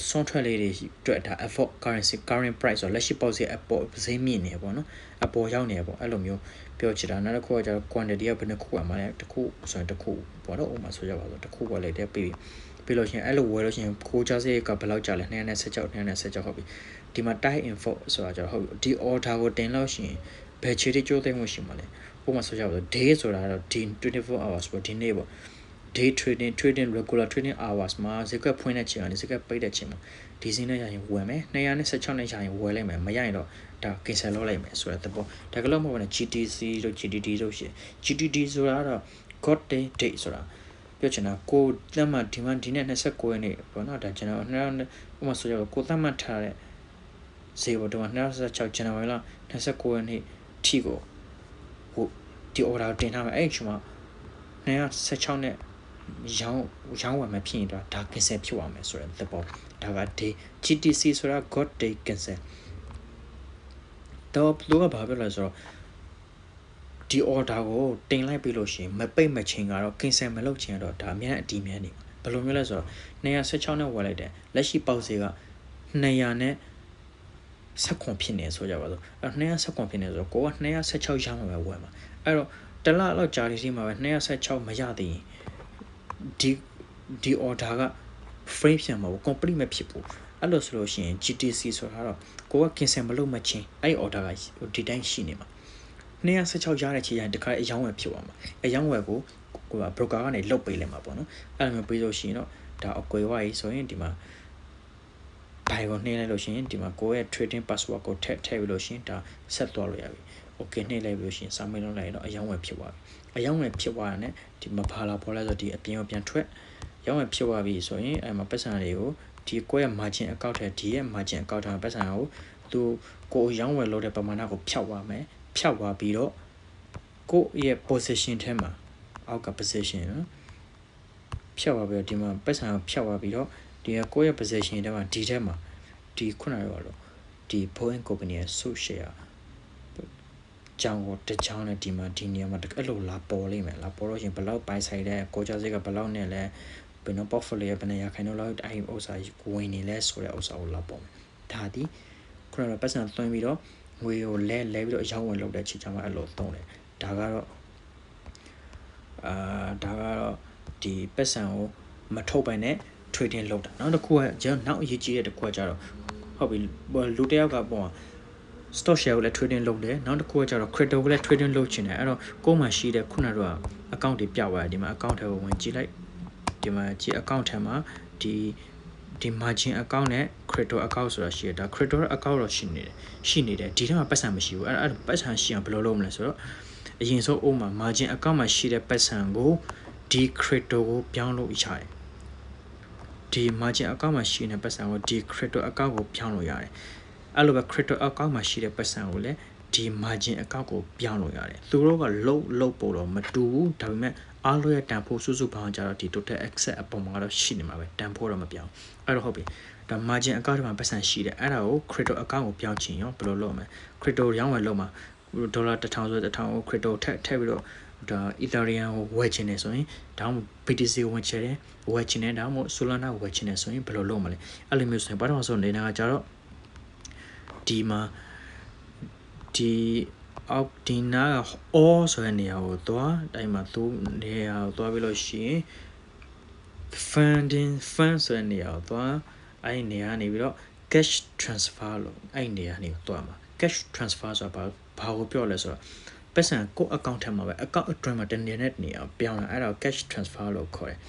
စွန်းထွက်လေးတွေအတွက်ဒါ afford currency current price ဆိုလက်ရှိပေါက်ဈေးအပေါ်ဈေးမြင့်နေပေါ့နော်အပေါ်ရောက်နေပေါ့အဲ့လိုမျိုးပြောချင်တာနောက်တစ်ခုကကျတော့ quantity ကဘယ်နှခုอ่ะမှာလဲတစ်ခုဆိုရင်တစ်ခုပေါ့နော်ဥပမာဆိုကြပါစို့တစ်ခုပဲလိုက်တဲ့ပြီးလို့ရှိရင်အဲ့လိုဝယ်လို့ရှိရင်ခိုးကြစေးကဘယ်လောက်ကြာလဲ216ဟုတ်ပြီဒီမှာ tie info ဆိုတာကျတော့ဟုတ်ဒီ order ကိုတင်လို့ရှိရင်ဘယ်ခြေတိကျိုးသိမ်းမှုရှိမှာလဲဥပမာဆိုကြပါစို့ day ဆိုတာတော့ဒီ24 hours ပေါ့ဒီနေ့ပေါ့ day trading regular trading hours မှာဈေးကွက်ဖွင့်တဲ့ချိန်ကနေဈေးကွက်ပိတ်တဲ့ချိန်မှာဒီဈေးနဲ့ရရင်ဝယ်မယ်216နဲ့ရရင်ဝယ်လိုက်မယ်မရရင်တော့ဒါ cancel လုပ်လိုက်မယ်ဆိုတဲ့သဘောဒါကလို့မဟုတ်ဘူး GTC တို့ GDD တို့ရှိ GDD ဆိုတာတော့ God day date ဆိုတာပြောချင်တာကိုသတ်မှတ်ဒီမှာဒီနေ့29ရက်နေ့ပေါ့နော်ဒါကျွန်တော်ဥပမာဆိုကြတော့ကိုသတ်မှတ်ထားတဲ့ဈေးပေါ်တော့2016 January လ29ရက်နေ့ထိကိုဟိုဒီ order တင်ထားမယ်အဲ့ဒီချိန်မှာ216နဲ့ရောင်းဝယ်မယ်ဖြစ်ရင်တော့ဒါ cancel ဖြစ်သွားမယ်ဆိုတဲ့သဘောဒါက day GTC ဆိုတာ God day cancel တော့လူကဘာပြောလဲဆိုတော့ဒီ order ကိုတင်လိုက်ပြီးလို့ရှိရင်မပိတ်မချင်းကတော့ cancel မလုပ်ချင်တော့ဒါအများအတီးများနေဘယ်လိုမျိုးလဲဆိုတော့216နဲ့ဝယ်လိုက်တယ်လက်ရှိပေါက်ဈေးက200နဲ့16ဖြစ်နေဆိုကြပါစို့အဲ့216ဖြစ်နေဆိုတော့ကိုက216ရမှာပဲဝယ်မှာအဲ့တော့တလလောက်ကြာနေစီမှာပဲ216မရသေးရင်ဒီ order က frame ပြန်မှာ complete မဖြစ်ဘူးအဲ့လိုဆိုလို့ရှိရင် GTC ဆိုတာတော့ကိုက cancel မလုပ်မချင်းအဲ့ order ကဒီတိုင်းရှိနေမှာ216ရတဲ့ချီရင်တခါအယောင်းဝယ်ဖြစ်သွားမှာအယောင်းဝယ်ကိုက broker ကနေလုတ်ပေးလိုက်မှာပေါ့နော်အဲ့လိုမျိုးပေးလို့ရှိရင်တော့ဒါအကွယ်ဝါကြီးဆိုရင်ဒီမှာဘိုင်ကိုနှိမ့်လိုက်လို့ရှိရင်ဒီမှာကိုယ့်ရဲ့ trading password ကိုထည့်ပြီးလို့ရှိရင်ဒါဆက်သွားလို့ရပြီ okay နှိမ့်လိုက်လို့ရှိရင်စာမေးလုံးလိုက်ရင်တော့အယောင်းဝယ်ဖြစ်သွားပြီအယောင်းဝယ်ဖြစ်သွားတာ ਨੇ ဒီမှာဘာလာပေါ်လဲဆိုဒီအပြင်ကိုပြန်ထွက်ရောင်းဝယ်ဖြစ်သွားပြီဆိုရင်အဲ့မှာပတ်စံတွေကိုဒီကိုယ့်ရဲ့ margin account ထဲဒီရဲ့ margin account ထဲပတ်စံကိုသူကိုရောင်းဝယ်လုပ်တဲ့ပမာဏကိုဖြောက်သွားမယ်ဖြောက်သွားပြီးတော့ကိုယ့်ရဲ့ position ထဲမှာအောက်က position နော်ဖြောက်သွားပြီးတော့ဒီမှာပတ်စံကိုဖြောက်သွားပြီးတော့ဒီကိုယ့်ရဲ့ position ထဲမှာဒီထဲမှာဒီခုနရောလို့ဒီ Boeing company ရဲ့ suit share ကြောင်းကိုတကြောင်းနဲ့ဒီမှာဒီနေရာမှာအဲ့လိုလာပေါ်လိမ့်မယ်လာပေါ်လို့ရှင်ဘယ်လောက်ပိုင်ဆိုင်တဲ့ကိုကြစိတ်ကဘယ်လောက်နဲ့လဲဘယ်နှ portfolio ဘယ်နှရာခိုင်နှုန်းလောက်အဲ့ဥစ္စာဝင်နေလဲဆိုတဲ့ဥစ္စာကိုလာပေါ်မယ်ဒါဒီခုနကပတ်စံသွင်းပြီးတော့ငွေကိုလဲပြီးတော့အယောင်းဝင်လုပ်တဲ့ချိန်ကျမှအဲ့လိုသုံးတယ်ဒါကတော့ဒီပတ်စံကိုမထုတ်ပိုင်နဲ့ trading လုပ်တာနောက်တစ်ခုကကျွန်တော်နောက်အရေးကြီးတဲ့တစ်ခုကကြတော့ဟုတ်ပြီလူတစ်ယောက်ကပေါ့ stock share ကိုလည်း trading လုပ်တယ်နောက်တစ်ခုကကျတော့ crypto ကိုလည်း trading လုပ်ချင်တယ်အဲ့တော့ကိုယ်မှာရှိတဲ့ခုနကတော့ account တွေပြသွားတယ်ဒီမှာ account ထဲကိုဝင်ကြည့်လိုက်ဒီမှာကြည့် account ထဲမှာဒီ margin account နဲ့ crypto account ဆိုတာရှိတယ်ဒါ crypto account တော့ရှိနေတယ်ဒီထဲမှာပတ်စံမရှိဘူးအဲ့ပတ်စံရှိအောင်ဘယ်လိုလုပ်မလဲဆိုတော့အရင်ဆုံးအိုးမှာ margin account မှာရှိတဲ့ပတ်စံကိုဒီ crypto ကိုပြောင်းလို့ရတယ်ဒီ margin account မှာရှိနေတဲ့ပတ်စံကိုဒီ crypto account ကိုပြောင်းလို့ရတယ်အဲ့လိုပဲ crypto account မှာရှိတဲ့ပတ်စံကိုလည်းဒီ margin account ကိုပြောင်းလို့ရတယ်သူတို့ကလုံးပို့တော့မတူဘူးဒါပေမဲ့အားလုံးရဲ့တန်ဖိုးစုစုပေါင်းကြတော့ဒီ total asset အပေါ်မှာတော့ရှိနေမှာပဲတန်ဖိုးတော့မပြောင်းအဲ့တော့ဟုတ်ပြီဒါ margin account မှာပတ်စံရှိတယ်အဲ့ဒါကို crypto account ကိုပြောင်းချင်ရောဘယ်လိုလုပ်မလဲ crypto ရောင်းဝယ်လုပ်မှာဒေါ်လာ1000ဆို1000ကို crypto ထည့်ပြီးတော့ဒါ Ethereum ကိုဝယ်ချင်တယ်ဆိုရင်ဒါမှမဟုတ် BTC ကိုဝယ်ချင်တယ်ဒါမှမဟုတ် Solana ကိုဝယ်ချင်တယ်ဆိုရင်ဘယ်လိုလုပ်မလဲအဲ့လိုမျိုးဆိုရင်ဘာလို့ဆိုနေတာကကြတော့ဒီမှာဒီအောက်ဒီနာက all ဆိုတဲ့နေရာကိုသွားတိုင်းမှာသူနေရာကိုသွားပြီးလို့ရှိရင် fund ဆိုတဲ့နေရာကိုသွားအဲ့ဒီနေရာနေပြီးတော့ cash transfer လို့အဲ့ဒီနေရာနေကိုသွားမှာ cash transfer ဆိုတာဘာကိုပြောလဲဆိုတော့ပတ်စံကို account ထဲမှာပဲ account အတွင်းမှာတနေနဲ့နေရာပြောင်းလာအဲ့ဒါကို cash transfer လို့ခေါ်တယ်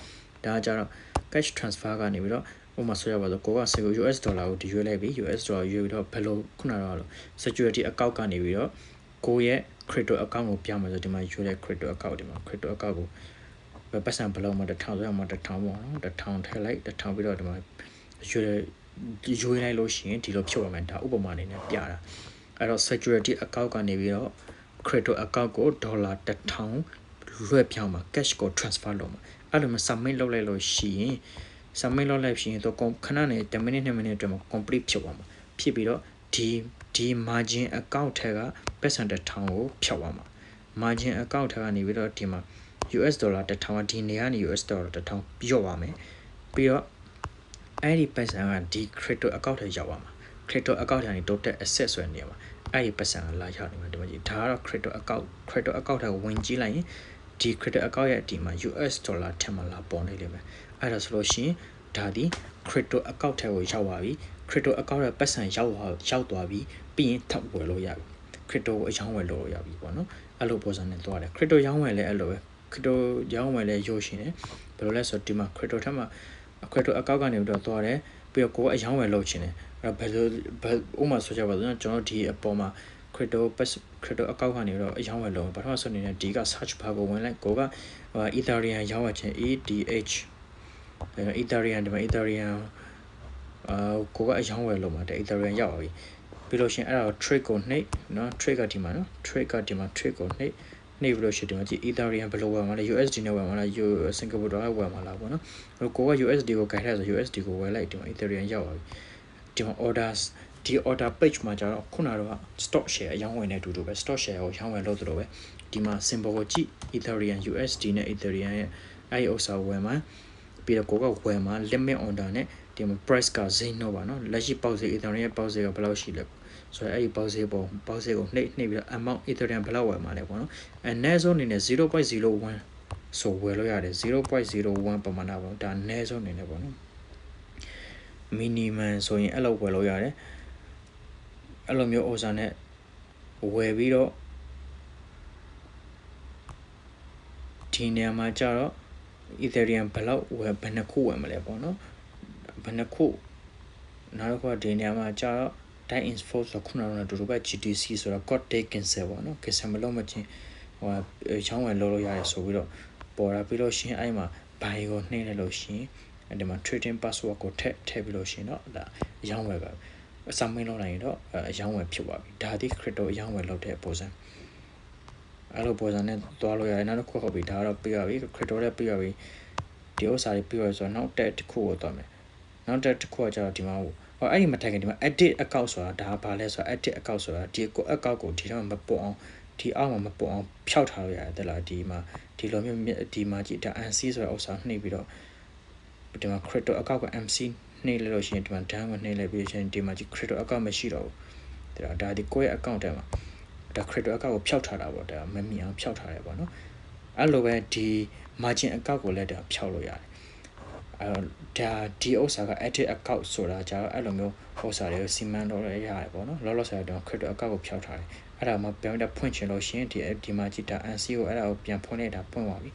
ဒါကကြတော့ cash transfer ကနေပြီးတော့ဥပမာဆိုရပါတော့ကိုကစေကို US ဒေါ်လာကိုဒီရွေးလိုက်ပြီ US ဒေါ်လာရွေးပြီးတော့ဘယ်လိုခုနကတော့ security account ကနေပြီးတော့ကိုရဲ့ crypto account ကိုပြောင်းမှာဆိုဒီမှာရွေးလိုက် crypto account ဒီမှာ crypto account ကိုပတ်စံဘယ်လောက်မှ1000ဆိုရမှာ1000ပေါ့နော်1000ထည့်လိုက်1000ပြီးတော့ဒီမှာရွေးလိုက်လို့ရှိရင်ဒီလိုဖြုတ်ရမယ်ဒါဥပမာအနေနဲ့ပြတာအဲ့တော့ security account ကနေပြီးတော့ crypto account ကိုဒေါ်လာ1000လွှဲပြောင်းမှာ cash ကို transfer လုပ်မှာအဲ့လိုမျိုး submit လုပ်လိုက်လို့ရှိရင် submit လုပ်လိုက်ရင်တော့ခဏနေ10မိနစ်2မိနစ်အတွင်းမှာ complete ဖြစ်သွားမှာဖြစ်ပြီးတော့ဒီ margin account ထဲကပတ်စံ1000ကိုဖြတ်သွားမှာ margin account ထဲကနေပြီးတော့ဒီမှာ US ဒေါ်လာ1000ဒီနေရာနေ US ဒေါ်လာ1000ပြော့သွားမယ်ပြီးတော့အဲ့ဒီပတ်စံကဒီ crypto account ထဲရောက်သွားမှာ crypto account ထဲကနေ total asset ဆိုတဲ့နေရာမှာအဲ့ဒီပတ်စံကလာရောက်နေမှာဒီမှာကြည့်ဒါကတော့ crypto account ထဲဝင်ကြည့်လိုက်ရင်ဒီ crypto account ရဲ့ဒီမှာ US ဒေါ်လာထဲမှာလာပေါ်နေလိမ့်မယ်အဲ့ဒါဆိုလို့ရှိရင်ဒါဒီ crypto account ထဲကိုရောက်သွားပြီ crypto account ရဲ့ပတ်စံရောက်သွားပြီပြီးရင်ထပ်ဝယ်လို့ရပြီ crypto ကိုအရောင်းဝယ်လို့ရပြီပေါ့နော်အဲ့လိုပုံစံနဲ့သွားတယ် crypto ရောင်းဝယ်လဲအဲ့လိုပဲ crypto ရောင်းဝယ်လဲရိုးရှင်တယ်ဘယ်လိုလဲဆိုတော့ဒီမှာ crypto ထက်မှာ crypto account ကနေပြီးတော့သွားတယ်ပြီးတော့ကိုယ်အရောင်းဝယ်လုပ်ချင်တယ်အဲ့ဘယ်လိုဥမာဆိုကြပါစို့ကျွန်တော်ဒီအပေါ်မှာ crypto account ကနေပြီးတော့အရောင်းဝယ်လုပ်ပထမဆုံးအနေနဲ့ဒီက search bar ကိုဝင်လိုက်ကိုကEthereum ရောင်းဝယ်ချင် ETH Ethereum ဒီမှာ Ethereum ကိုကအရောင်းဝယ်လုပ်မှာတဲ့ Ethereum ရောက်ပါပြီပြီးလို့ရှိရင်အဲ့ဒါကို trade ကိုနှိပ်နော် trade ကဒီမှာနော် trade ကဒီမှာ trade ကိုနှိပ်ပြီးလို့ရှိရင်ဒီမှာကြည့် Ethereum ဘယ်လိုဝယ်မှာလဲ USD နဲ့ဝယ်မှာလား Singapore dollar ဝယ်မှာလားပေါ့နော်ကိုက USD ကိုဂိုင်ထားဆို USD ကိုဝယ်လိုက်ဒီမှာ Ethereum ရောက်ပါပြီဒီမှာ orders ဒီ order page မှာကျတော့ခုနကတော့ stock share အရောင်းဝယ်နေတူတူပဲ stock share ကိုရောင်းဝယ်လို့တူတူပဲဒီမှာ symbol ကိုကြည့် Ethereum USD နဲ့ Ethereum ရဲ့အဲ့ဒီဥစ္စာဝယ်မှာပြီးတော့ကိုကဝယ်မှာ limit order နဲ့ဒီမှာ price ကဈေးနှုန်းပါနော်လက်ရှိပေါက်ဈေး Ethereum ရဲ့ပေါက်ဈေးကဘယ်လောက်ရှိလဲဆိုတော့အဲ့ဒီပေါက်ဈေးကိုနှိပ်ပြီးတော့ amount Ethereum ဘယ်လောက်ဝယ်မှာလဲပေါ့နော်အနည်းဆုံးအနေနဲ့ 0.01 ဆိုဝယ်လို့ရတယ်0.01 ပမာဏပေါ့ဒါအနည်းဆုံးအနေနဲ့ပေါ့နော် minimum ဆိုရင်အဲ့လိုဝယ်လို့ရတယ်အဲ့လိုမျိုးဥစ္စာနဲ့ဝယ်ပြီးတော့ဒီနေရာမှာကျတော့ Ethereum ဘယ်လောက်ဝယ်ဘယ်နှခုဝယ်မလဲပေါ့နော်ဘယ်နှခုနောက်တစ်ခုကဒီနေရာမှာကျတော့ time info ဆိုခုနကတော့တူတူပဲ GTC ဆိုတော့ code day cancel ပေါ့နော် cancel မလုပ်မချင်းဟိုရောင်းဝယ်လုပ်လို့ရတယ်ဆိုပြီးတော့ပေါ်လာပြီးလို့ရှိရင်အဲ့မှာ buy ကိုနှိမ့်လိုက်လို့ရှိရင်အဲ့ဒီမှာ trading password ကိုထည့်ပြီးလို့ရှိရင်တော့ဒါအရောင်းဝယ်ပဲအစမင်းလုပ်နိုင်ရင်တော့အရောင်းဝယ်ဖြစ်သွားပြီဒါဒီ crypto အရောင်းဝယ်လုပ်တဲ့ပုံစံအဲ့လိုပုံစံနဲ့သွားလို့ရတယ်နောက်တစ်ခုဟုတ်ပြီဒါကတော့ပြရပြီ crypto လည်းပြရပြီဒီဥစ္စာတွေပြရဆိုတော့နောက်တက်တစ်ခုကိုသွားမယ်နောက်တက်တစ်ခုကကျတော့ဒီမှာအဲ့ဒီမထိုင်ခင်ဒီမှာ edit account ဆိုတာဒါဘာလဲဆိုတော့ edit account ဆိုတာဒီ account ကိုဒီတော့မပေါ်အောင်ဒီအောက်မှာမပေါ်အောင်ဖြောက်ထားလို့ရတယ်တဲ့လားဒီမှာဒီလိုမျိုးဒီမှာကြည့်ဒါ MC ဆိုတဲ့ဥစ္စာနှိပ်ပြီးတော့ဒီမှာ crypto account က MC နှိပ်လိုက်လို့ရှိရင်ဒီမှာ down ကိုနှိပ်လိုက်ပြီးရင်ဒီမှာကြည့် crypto account မရှိတော့ဘူးဒါဒီကိုယ့်ရဲ့ account ထဲမှာဒါ crypto account ကိုဖြောက်ထားတာပေါ့ဒါမမြင်အောင်ဖြောက်ထားတယ်ပေါ့နော်အဲ့လိုပဲဒီ margin account ကိုလည်းဒါဖြောက်လို့ရတယ် ဒီဥစ္စာက edit account ဆိုတာကြတော့အဲ့လိုမျိုးဥစ္စာတွေကိုစီမံလုပ်ရရတယ်ပေါ့နော်လောလောဆယ်တော့ crypto account ကိုဖျောက်ထားတယ်အဲ့ဒါမှပြန်ပြီးဖွင့်ချင်လို့ရှိရင်ဒီမှာကြည့်တာ NC ကိုအဲ့ဒါကိုပြန်ဖွင့်လိုက်တာဖွင့်ပါပြီ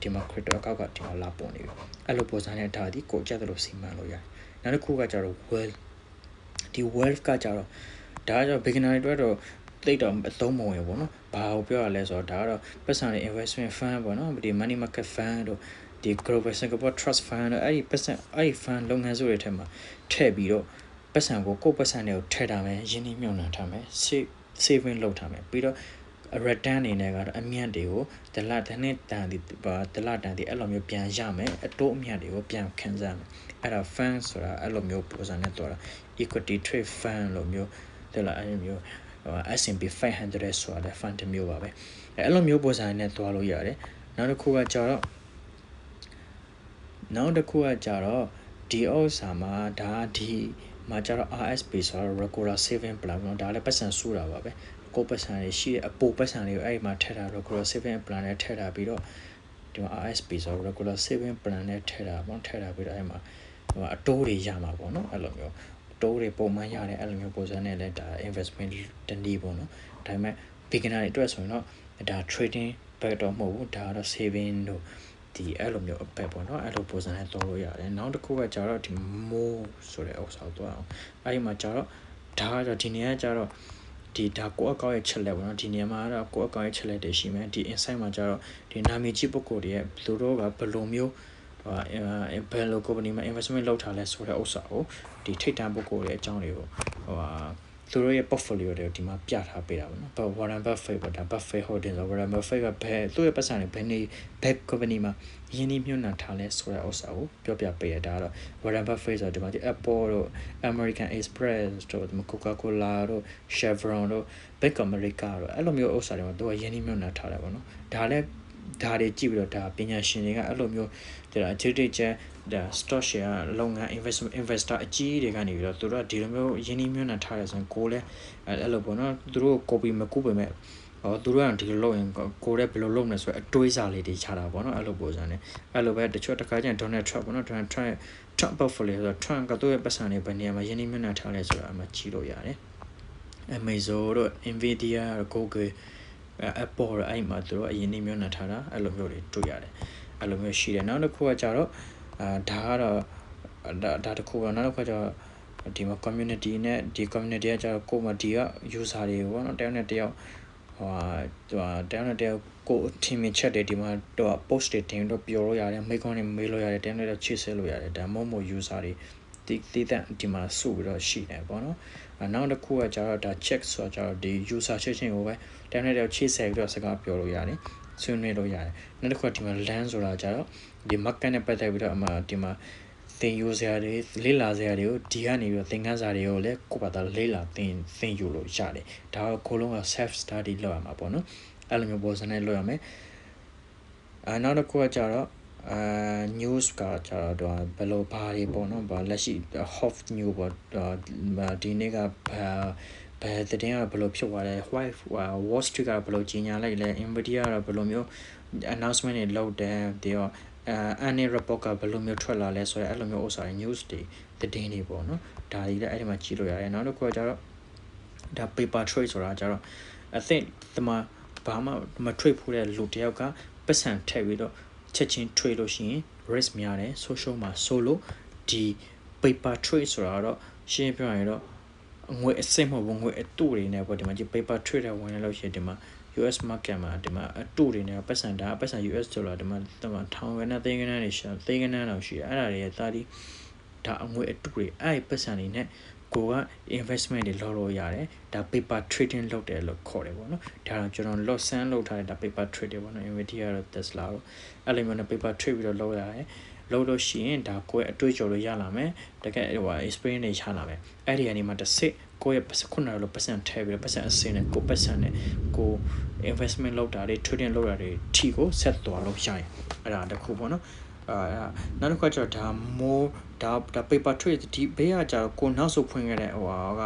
ဒီမှာ crypto account ကဒီမှာလာပေါ်နေပြီအဲ့လိုပုံစံနဲ့ဒါဒီကိုကြက်တယ်လို့စီမံလို့ရတယ်နောက်တစ်ခုကကြတော့ wealth ဒီ wealth ကကြတော့ဒါကကြတော့ beginner တွေအတွက်တော့တိတ်တော့အသုံးမဝင်ဘူးเนาะဘာကိုပြောရလဲဆိုတော့ဒါကတော့ပတ်စံတွေ investment fund ပေါ့เนาะဒီ money market fund တို့ဒီ global Singapore trust fund တို့အဲ့ဒီပတ်စံအဲ့ဒီ fund လုပ်ငန်းစုတွေထဲမှာထည့်ပြီးတော့ပတ်စံကိုကိုယ့်ပတ်စံတွေကိုထည့်ထားမယ်ရင်းနှီးမြှုပ်နှံထားမယ် saving လုပ်ထားမယ်ပြီးတော့ return အနေနဲ့ကတော့အမြတ်တွေကိုဒလတန်းနဲ့တန်ဒီဒလတန်ဒီအဲ့လိုမျိုးပြန်ရမယ်အတိုးအမြတ်တွေကိုပြန်ခံစားမယ်အဲ့ဒါ fund ဆိုတာအဲ့လိုမျိုးပုံစံနဲ့တော့ equity trade fund လို့မျိုးတယ်လားအဲ့လိုမျိုးS&P 500ဆိုတာလည်း fund တစ်မျိုးပါပဲအဲ့လိုမျိုးပုံစံနဲ့သွားလို့ရတယ်နောက်တစ်ခုကကြတော့ဒီဥစ္စာမှာဒါဒီမှာကြတော့ RSP ဆိုတော့ regular saving plan เนาะဒါလည်းပတ်စံစုတာပါပဲကိုပတ်စံတွေရှိတဲ့အပိုပတ်စံတွေကိုအဲ့ဒီမှာထည့်ထား regular saving plan နဲ့ထည့်ထားပြီးတော့ဒီမှာ RSP ဆိုတော့ regular saving plan နဲ့ထည့်ထားပေါ့ထည့်ထားပြီးတော့အဲ့မှာအတိုးတွေရမှာပေါ့เนาะအဲ့လိုမျိုးတိုးတွေပုံမှန်ရတယ်အဲ့လိုမျိုးပုံစံနဲ့လည်းဒါ investment တနည်းပေါ့နော်ဒါပေမဲ့ beginner တွေအတွက်ဆိုရင်တော့ဒါ trading ဘက်တော့မဟုတ်ဘူးဒါကတော့ saving တို့ဒီအဲ့လိုမျိုးအပက်ပေါ့နော်အဲ့လိုပုံစံနဲ့သုံးလို့ရတယ်နောက်တစ်ခုကကြတော့ဒီ more ဆိုတဲ့ဥစ္စာကိုသွားအောင်အဲ့ဒီမှာကြတော့ဒါကတော့ဒီနေရာကျတော့ဒီဒါကိုအကောင့်ရဲ့ချက်လက်ပေါ့နော်ဒီနေရာမှာတော့ကိုအကောင့်ရဲ့ချက်လက်တွေရှိမယ်ဒီ insight မှာကျတော့ဒီနာမည်ကြီးပုဂ္ဂိုလ်တွေရဲ့သူတို့ကဘယ်လိုမျိုးဘယ်လို company မှာ investment လုပ်ထားလဲဆိုတဲ့ဥစ္စာကိုဒီထိတ်တန့်ပုဂ္ဂိုလ်ရဲ့အကြောင်းတွေကိုသူတို့ရဲ့ portfolio တွေကိုဒီမှာပြထားပေးတာပေါ့နော် Warren Buffett ပေါ့ဒါ Buffett Holdings ဆို Warren Buffett ကသူ့ရဲ့ပတ်စံတွေဘယ် company မှာရင်းနှီးမြှုပ်နှံထားလဲဆိုတဲ့ဥစ္စာကိုပြောပြပေးရတာတော့ Warren Buffett ဆိုဒီမှာဒီ Apple တို့ American Express တို့ Coca-Cola တို့ Chevron တို့ Bank of America တို့အဲ့လိုမျိုးဥစ္စာတွေမှာသူကရင်းနှီးမြှုပ်နှံထားတယ်ပေါ့နော်ဒါလည်းဒါတွေကြည့်ပြီးတော့ဒါပညာရှင်တွေကအဲ့လိုမျိုးဒါအခြေတိကျဒါ stock share လုပ်ငန်း investor အကြီးတွေကနေပြီးတော့သူတို့ကဒီလိုမျိုးရင်းနှီးမြှုပ်နှံထားတယ်ဆိုရင်ကိုလည်းအဲ့လိုပေါ့နော်သူတို့ copy မကူပေမဲ့သူတို့ကဒီလိုလုပ်ရင်ကိုလည်းဘယ်လိုလုပ်မလဲဆိုတော့အတွေးစာလေးတွေချတာပေါ့နော်အဲ့လိုပုံစံနဲ့အဲ့လိုပဲတချို့တစ်ခါကျရင် Donald Trump ပေါ့နော် Donald Trump portfolio ဆိုတော့ Trump ကသူ့ရဲ့ပတ်စံတွေဘယ်နေရာမှာရင်းနှီးမြှုပ်နှံထားလဲဆိုတာအမှကြည့်လို့ရတယ် Amazon တို့ Nvidia တို့ Google Apple တို့အဲ့မှာသူတို့အရင်နှိမ့်မြှုပ်နှံထားတာအဲ့လိုမျိုးတွေတွေ့ရတယ်အဲ့လိုမျိုးရှိတယ်နောက်တစ်ခုကကြတော့ဒါကတော့ဒါတစ်ခုကနောက်တစ်ခုကကြတော့ဒီမှာ community နဲ့ဒီ community ကကြတော့ကိုယ်မဒီက user တွေပေါ့နော်တယောက်နဲ့တယောက်တယောက်နဲ့တယောက်ကို team chat တွေဒီမှာတော့ post တွေတင်တော့ပြောလို့ရတယ်မိခွန်းတွေမေးလို့ရတယ်တယောက်နဲ့တယောက်ချစ်ဆက်လို့ရတယ်ဒါမှမဟုတ် user တွေဒီဒီမှာစုပြီးတော့ရှိတယ်ပေါ့နော်နောက်တစ်ခုကကြတော့ဒါ check ဆိုတော့ကြတော့ဒီ user ချက်ချင်းကိုပဲတယောက်နဲ့တယောက်ချစ်ဆက်ပြီးတော့စကားပြောလို့ရတယ်ဆွေးနွေးလို့ရတယ်နောက်တစ်ခုကဒီမှာ land ဆိုတာကြတော့ဒီ market နဲ့ပတ်သက်ပြီးတော့အမှဒီမှာသင်ယူစရာတွေလေ့လာစရာတွေကိုဒီကနေပြီးတော့သင်ခန်းစာတွေကိုလည်းကိုယ့်ဘာသာလေ့လာသင်ယူလို့ရတယ်ဒါကကိုလုံးက self study လုပ်ရမှာပေါ့နော်အဲ့လိုမျိုးပုံစံနဲ့လုပ်ရမယ်နောက်တစ်ခုကကြတော့news ကကြတော့ဘယ်လိုဘာတွေပေါ့နော်ဘာလက်ရှိ hot news ပေါ့ဒီနေ့ကဘယ်တဲ့ကဘယ်လိုဖြစ်သွားလဲ Wall Street ကဘယ်လိုကြီးညာလိုက်လဲ Nvidia ကဘယ်လိုမျိုး announcement တွေလုပ်တယ်ဒီတော့annual report ကဘယ်လိုမျိုးထွက်လာလဲဆိုတော့အဲ့လိုမျိုးဥစ္စာတွေ news တွေသတင်းတွေပေါ့နော်ဒါတွေလည်းအဲ့ဒီမှာကြည့်လို့ရတယ်နောက်တစ်ခုကကြတော့ဒါ paper trade ဆိုတာကြတော့ I think ဒီမှာဘာမှမ trade ဖို့တဲ့လူတယောက်ကပတ်စံထည့်ပြီးတော့ချက်ချင်း trade လို့ရှိရင် risk များတယ် social မှာ solo ဒီ paper trade ဆိုတာတော့ရှင်းပြရရင်တော့ငွေအစစ်မဟုတ်ဘူးငွေအတုတွေနဲ့ပေါ့ဒီမှာဒီ paper trade တွေဝင်လို့ရှိရင်ဒီမှာ US market မှာဒီမှာအတုတွေနဲ့ပတ်စံဒါပတ်စံ US ဒေါ်လာဒီမှာထောင်ကနေသိန်းကနေတွေရှာသိန်းကနေတော့ရှိအဲ့ဒါတွေရဲ့သားဒီဒါအငွေအတုတွေအဲ့ပတ်စံတွေနဲ့ကိုက investment တွေလုပ်လို့ရတယ်ဒါ paper trading လုပ်တယ်လို့ခေါ်တယ်ပေါ့နော်ဒါတော့ကျွန်တော် lot sand လုပ်ထားတဲ့ဒါ paper trade တွေပေါ့နော် Nvidia တို့ Tesla တို့အဲ့လိုမျိုးနဲ့ paper trade ပြီးတော့လုပ်ရတယ်လုပ်လို့ရှိရင်ဒါကိုယ့်အတွေ့အကြုံလို့ရလာမယ်တကယ်ဟို experience တွေချလာမယ်အဲ့ဒီအနေမှာတစ်စစ်ကိုယ့်ရဲ့ခုနကလိုပတ်စံထည့်ပြီးတော့ပတ်စံအစင်းနဲ့ကိုပတ်စံနဲ့ကို investment လုပ်တာတွေ trading လုပ်တာတွေထီကိုဆက်သွားလို့ရရင်အဲ့ဒါတခုပေါ့နော်နောက်တစ်ခါကျတော့ဒါ more ဒါ paper trade ဒီဘေးကကျတော့ကိုနောက်ဆုတ်ဖွင့်ခဲ့တဲ့ဟိုက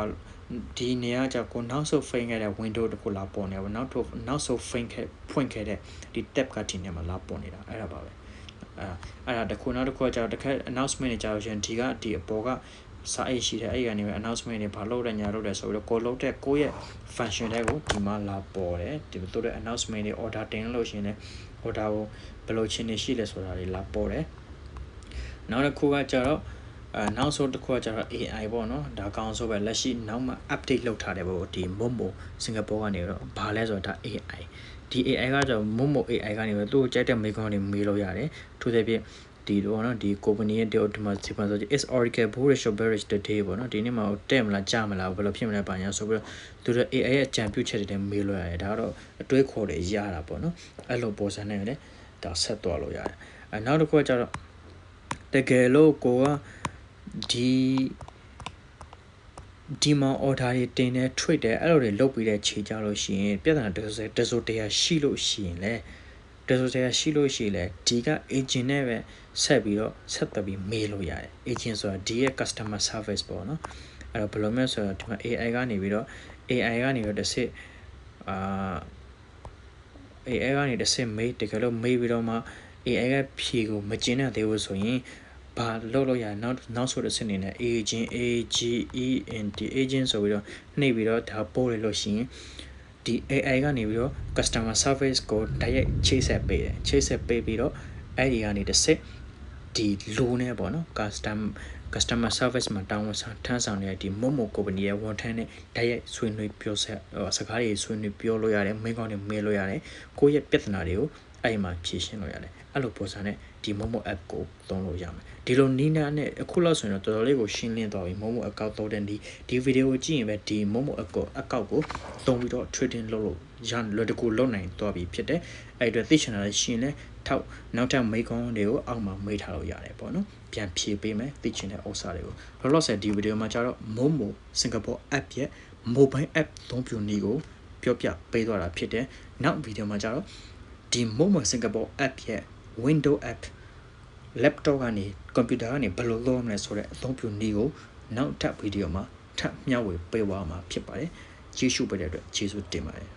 ဒီနေရာကျကိုနောက်ဆုတ်ဖွင့်ခဲ့တဲ့ window တခုလာပေါ်နေပါနောက်ဆုတ်ဖွင့်ခဲ့တဲ့ဒီ tab ကဒီနေရာမှာလာပေါ်နေတာအဲ့ဒါပါပဲ အဲ့ဒါတခုနောက်တစ်ခုကကျတော့တခါ announcement တွေကြာလို့ရှင်ဒီအပေါ်ကစာအိတ်ရှိတယ်အဲ့ဒီကနေပဲ announcement တွေဘာလုပ်တယ်ညာလုပ်တယ်ဆိုပြီးတော့ကိုလုပ်တဲ့ကိုရဲ့ function တွေကိုဒီမှာလာပေါ်တယ်ဒီတို့တဲ့ announcement တွေ order တင်လို့ရှင်လည်း order ကိုဘယ်လိုချင်းနေရှိလဲဆိုတာတွေလာပေါ်တယ်နောက်တစ်ခုကကျတော့နောက်ဆုံးတစ်ခုကကျတော့ AI ပေါ့နော်ဒါကောင်းဆိုပဲလက်ရှိနောက်မှ update လုပ်ထားတယ်ပေါ့ဒီ Momo စင်ကာပူကနေတော့ဘာလဲဆိုတော့ဒါ AI ဒီ AI ကကျတော့ Momo AI ကနေပဲသူ့ကိုကြိုက်တဲ့မိကွန်းတွေမေးလို့ရတယ်ထို့တဲ့ဖြင့်ဒီတော့နော်ဒီ company ရဲ့ automatic ဆို is oracle bullish or bearish today ပေါ့နော်ဒီနေ့မှာတက်မလားကျမလားဘယ်လိုဖြစ်မလဲပါညာဆိုပြီးတော့သူတို့ AI ရဲ့အကြံပြုချက်တွေမေးလို့ရတယ်ဒါကတော့အတွေးခေါ်တွေရတာပေါ့နော်အဲ့လိုပေါ်စံနေတယ်ဒါဆက်သွားလို့ရတယ်နောက်တစ်ခုကကျတော့တကယ်လို့ကိုကဒီမှာ order တွေတင်တယ် trade တယ်အဲ့လိုတွေလုပ်ပြီးတဲ့ခြေကြလို့ရှိရင်ပြဿနာတစ်စုံတရာရှိလို့ရှိရင်လေဒီက agent နဲ့ပဲဆက်ပြီးတော့ဆက်သွယ်ပြီးမေးလို့ရတယ် agent ဆိုတာဒီရဲ့ customer service ပေါ့နော်အဲ့တော့ဘယ်လိုမျိုးဆိုတော့ဒီမှာ AI ကနေပြီးတော့တစ်စစ်AI ကနေတစ်စစ်မေးတကယ်လို့မေးပြီးတော့မှ AI ကဖြေကိုမကျင်းတဲ့သေးဘူးဆိုရင်ဘာလုပ်လို့ရနောက်ဆိုတဲ့စနစ်နဲ့ agent agent ဆိုပြီးတော့နှိပ်ပြီးတော့ဒါပို့ရလို့ရှိရင်ဒီ AI ကနေပြီးတော့ customer service ကိုတိုက်ရိုက်ချိတ်ဆက်ပေးပြီးတော့အဲ့ဒီကနေတစ်စစ်ဒီလူနဲ့ပေါ့နော် customer service မှာတောင်းဝန်ထမ်းဆောင်နေတဲ့ဒီ Momo company ရဲ့ဝန်ထမ်းနဲ့တိုက်ရိုက်ဆွေးနွေးပြောစကားတွေဆွေးနွေးပြောလို့ရတယ်မိန်းကောင်းတွေမေးလို့ရတယ်ကိုယ့်ရဲ့ပြဿနာတွေကိုအဲ့မှာဖြေရှင်းလို့ရတယ်အဲ့လိုပုံစံနဲ့ဒီ Momo app ကိုသုံးလို့ရမယ်ဒီလိုနီးနားနဲ့အခုလောက်ဆိုရင်တော့တော်တော်လေးကိုရှင်းလင်းသွားပြီ Momo account သုံးတဲ့ဒီဗီဒီယိုကိုကြည့်ရင်ပဲဒီ Momo account ကိုသုံးပြီးတော့ trading လုပ်လို့ရလွယ်တကူလုပ်နိုင်သွားပြီဖြစ်တယ်အဲ့အတွက်သိချင်တာလည်းရှင်းလဲနောက်ထပ်မိကွန်းတွေကိုအောက်မှာမေးထားလို့ရတယ်ပေါ့နော်ပြန်ဖြေပေးမယ်သိချင်တဲ့ဥစ္စာတွေကိုလောလောဆယ်ဒီဗီဒီယိုမှာကျတော့ Momo Singapore app ရဲ့ mobile app သုံးပြနည်းကိုပြောပြပေးသွားတာဖြစ်တယ်နောက်ဗီဒီယိုမှာကျတော့ဒီ Momo Singapore app ရဲ့ window app laptop ကနေကွန်ပျူတာကနေဘယ်လိုလုပ်ရမလဲဆိုတဲ့အသုံးပြုနည်းကိုနောက်ထပ်ဗီဒီယိုမှာထပ်မျှဝေပေးသွားမှာဖြစ်ပါတယ်ကျေးဇူးပေးတဲ့အတွက်ကျေးဇူးတင်ပါတယ်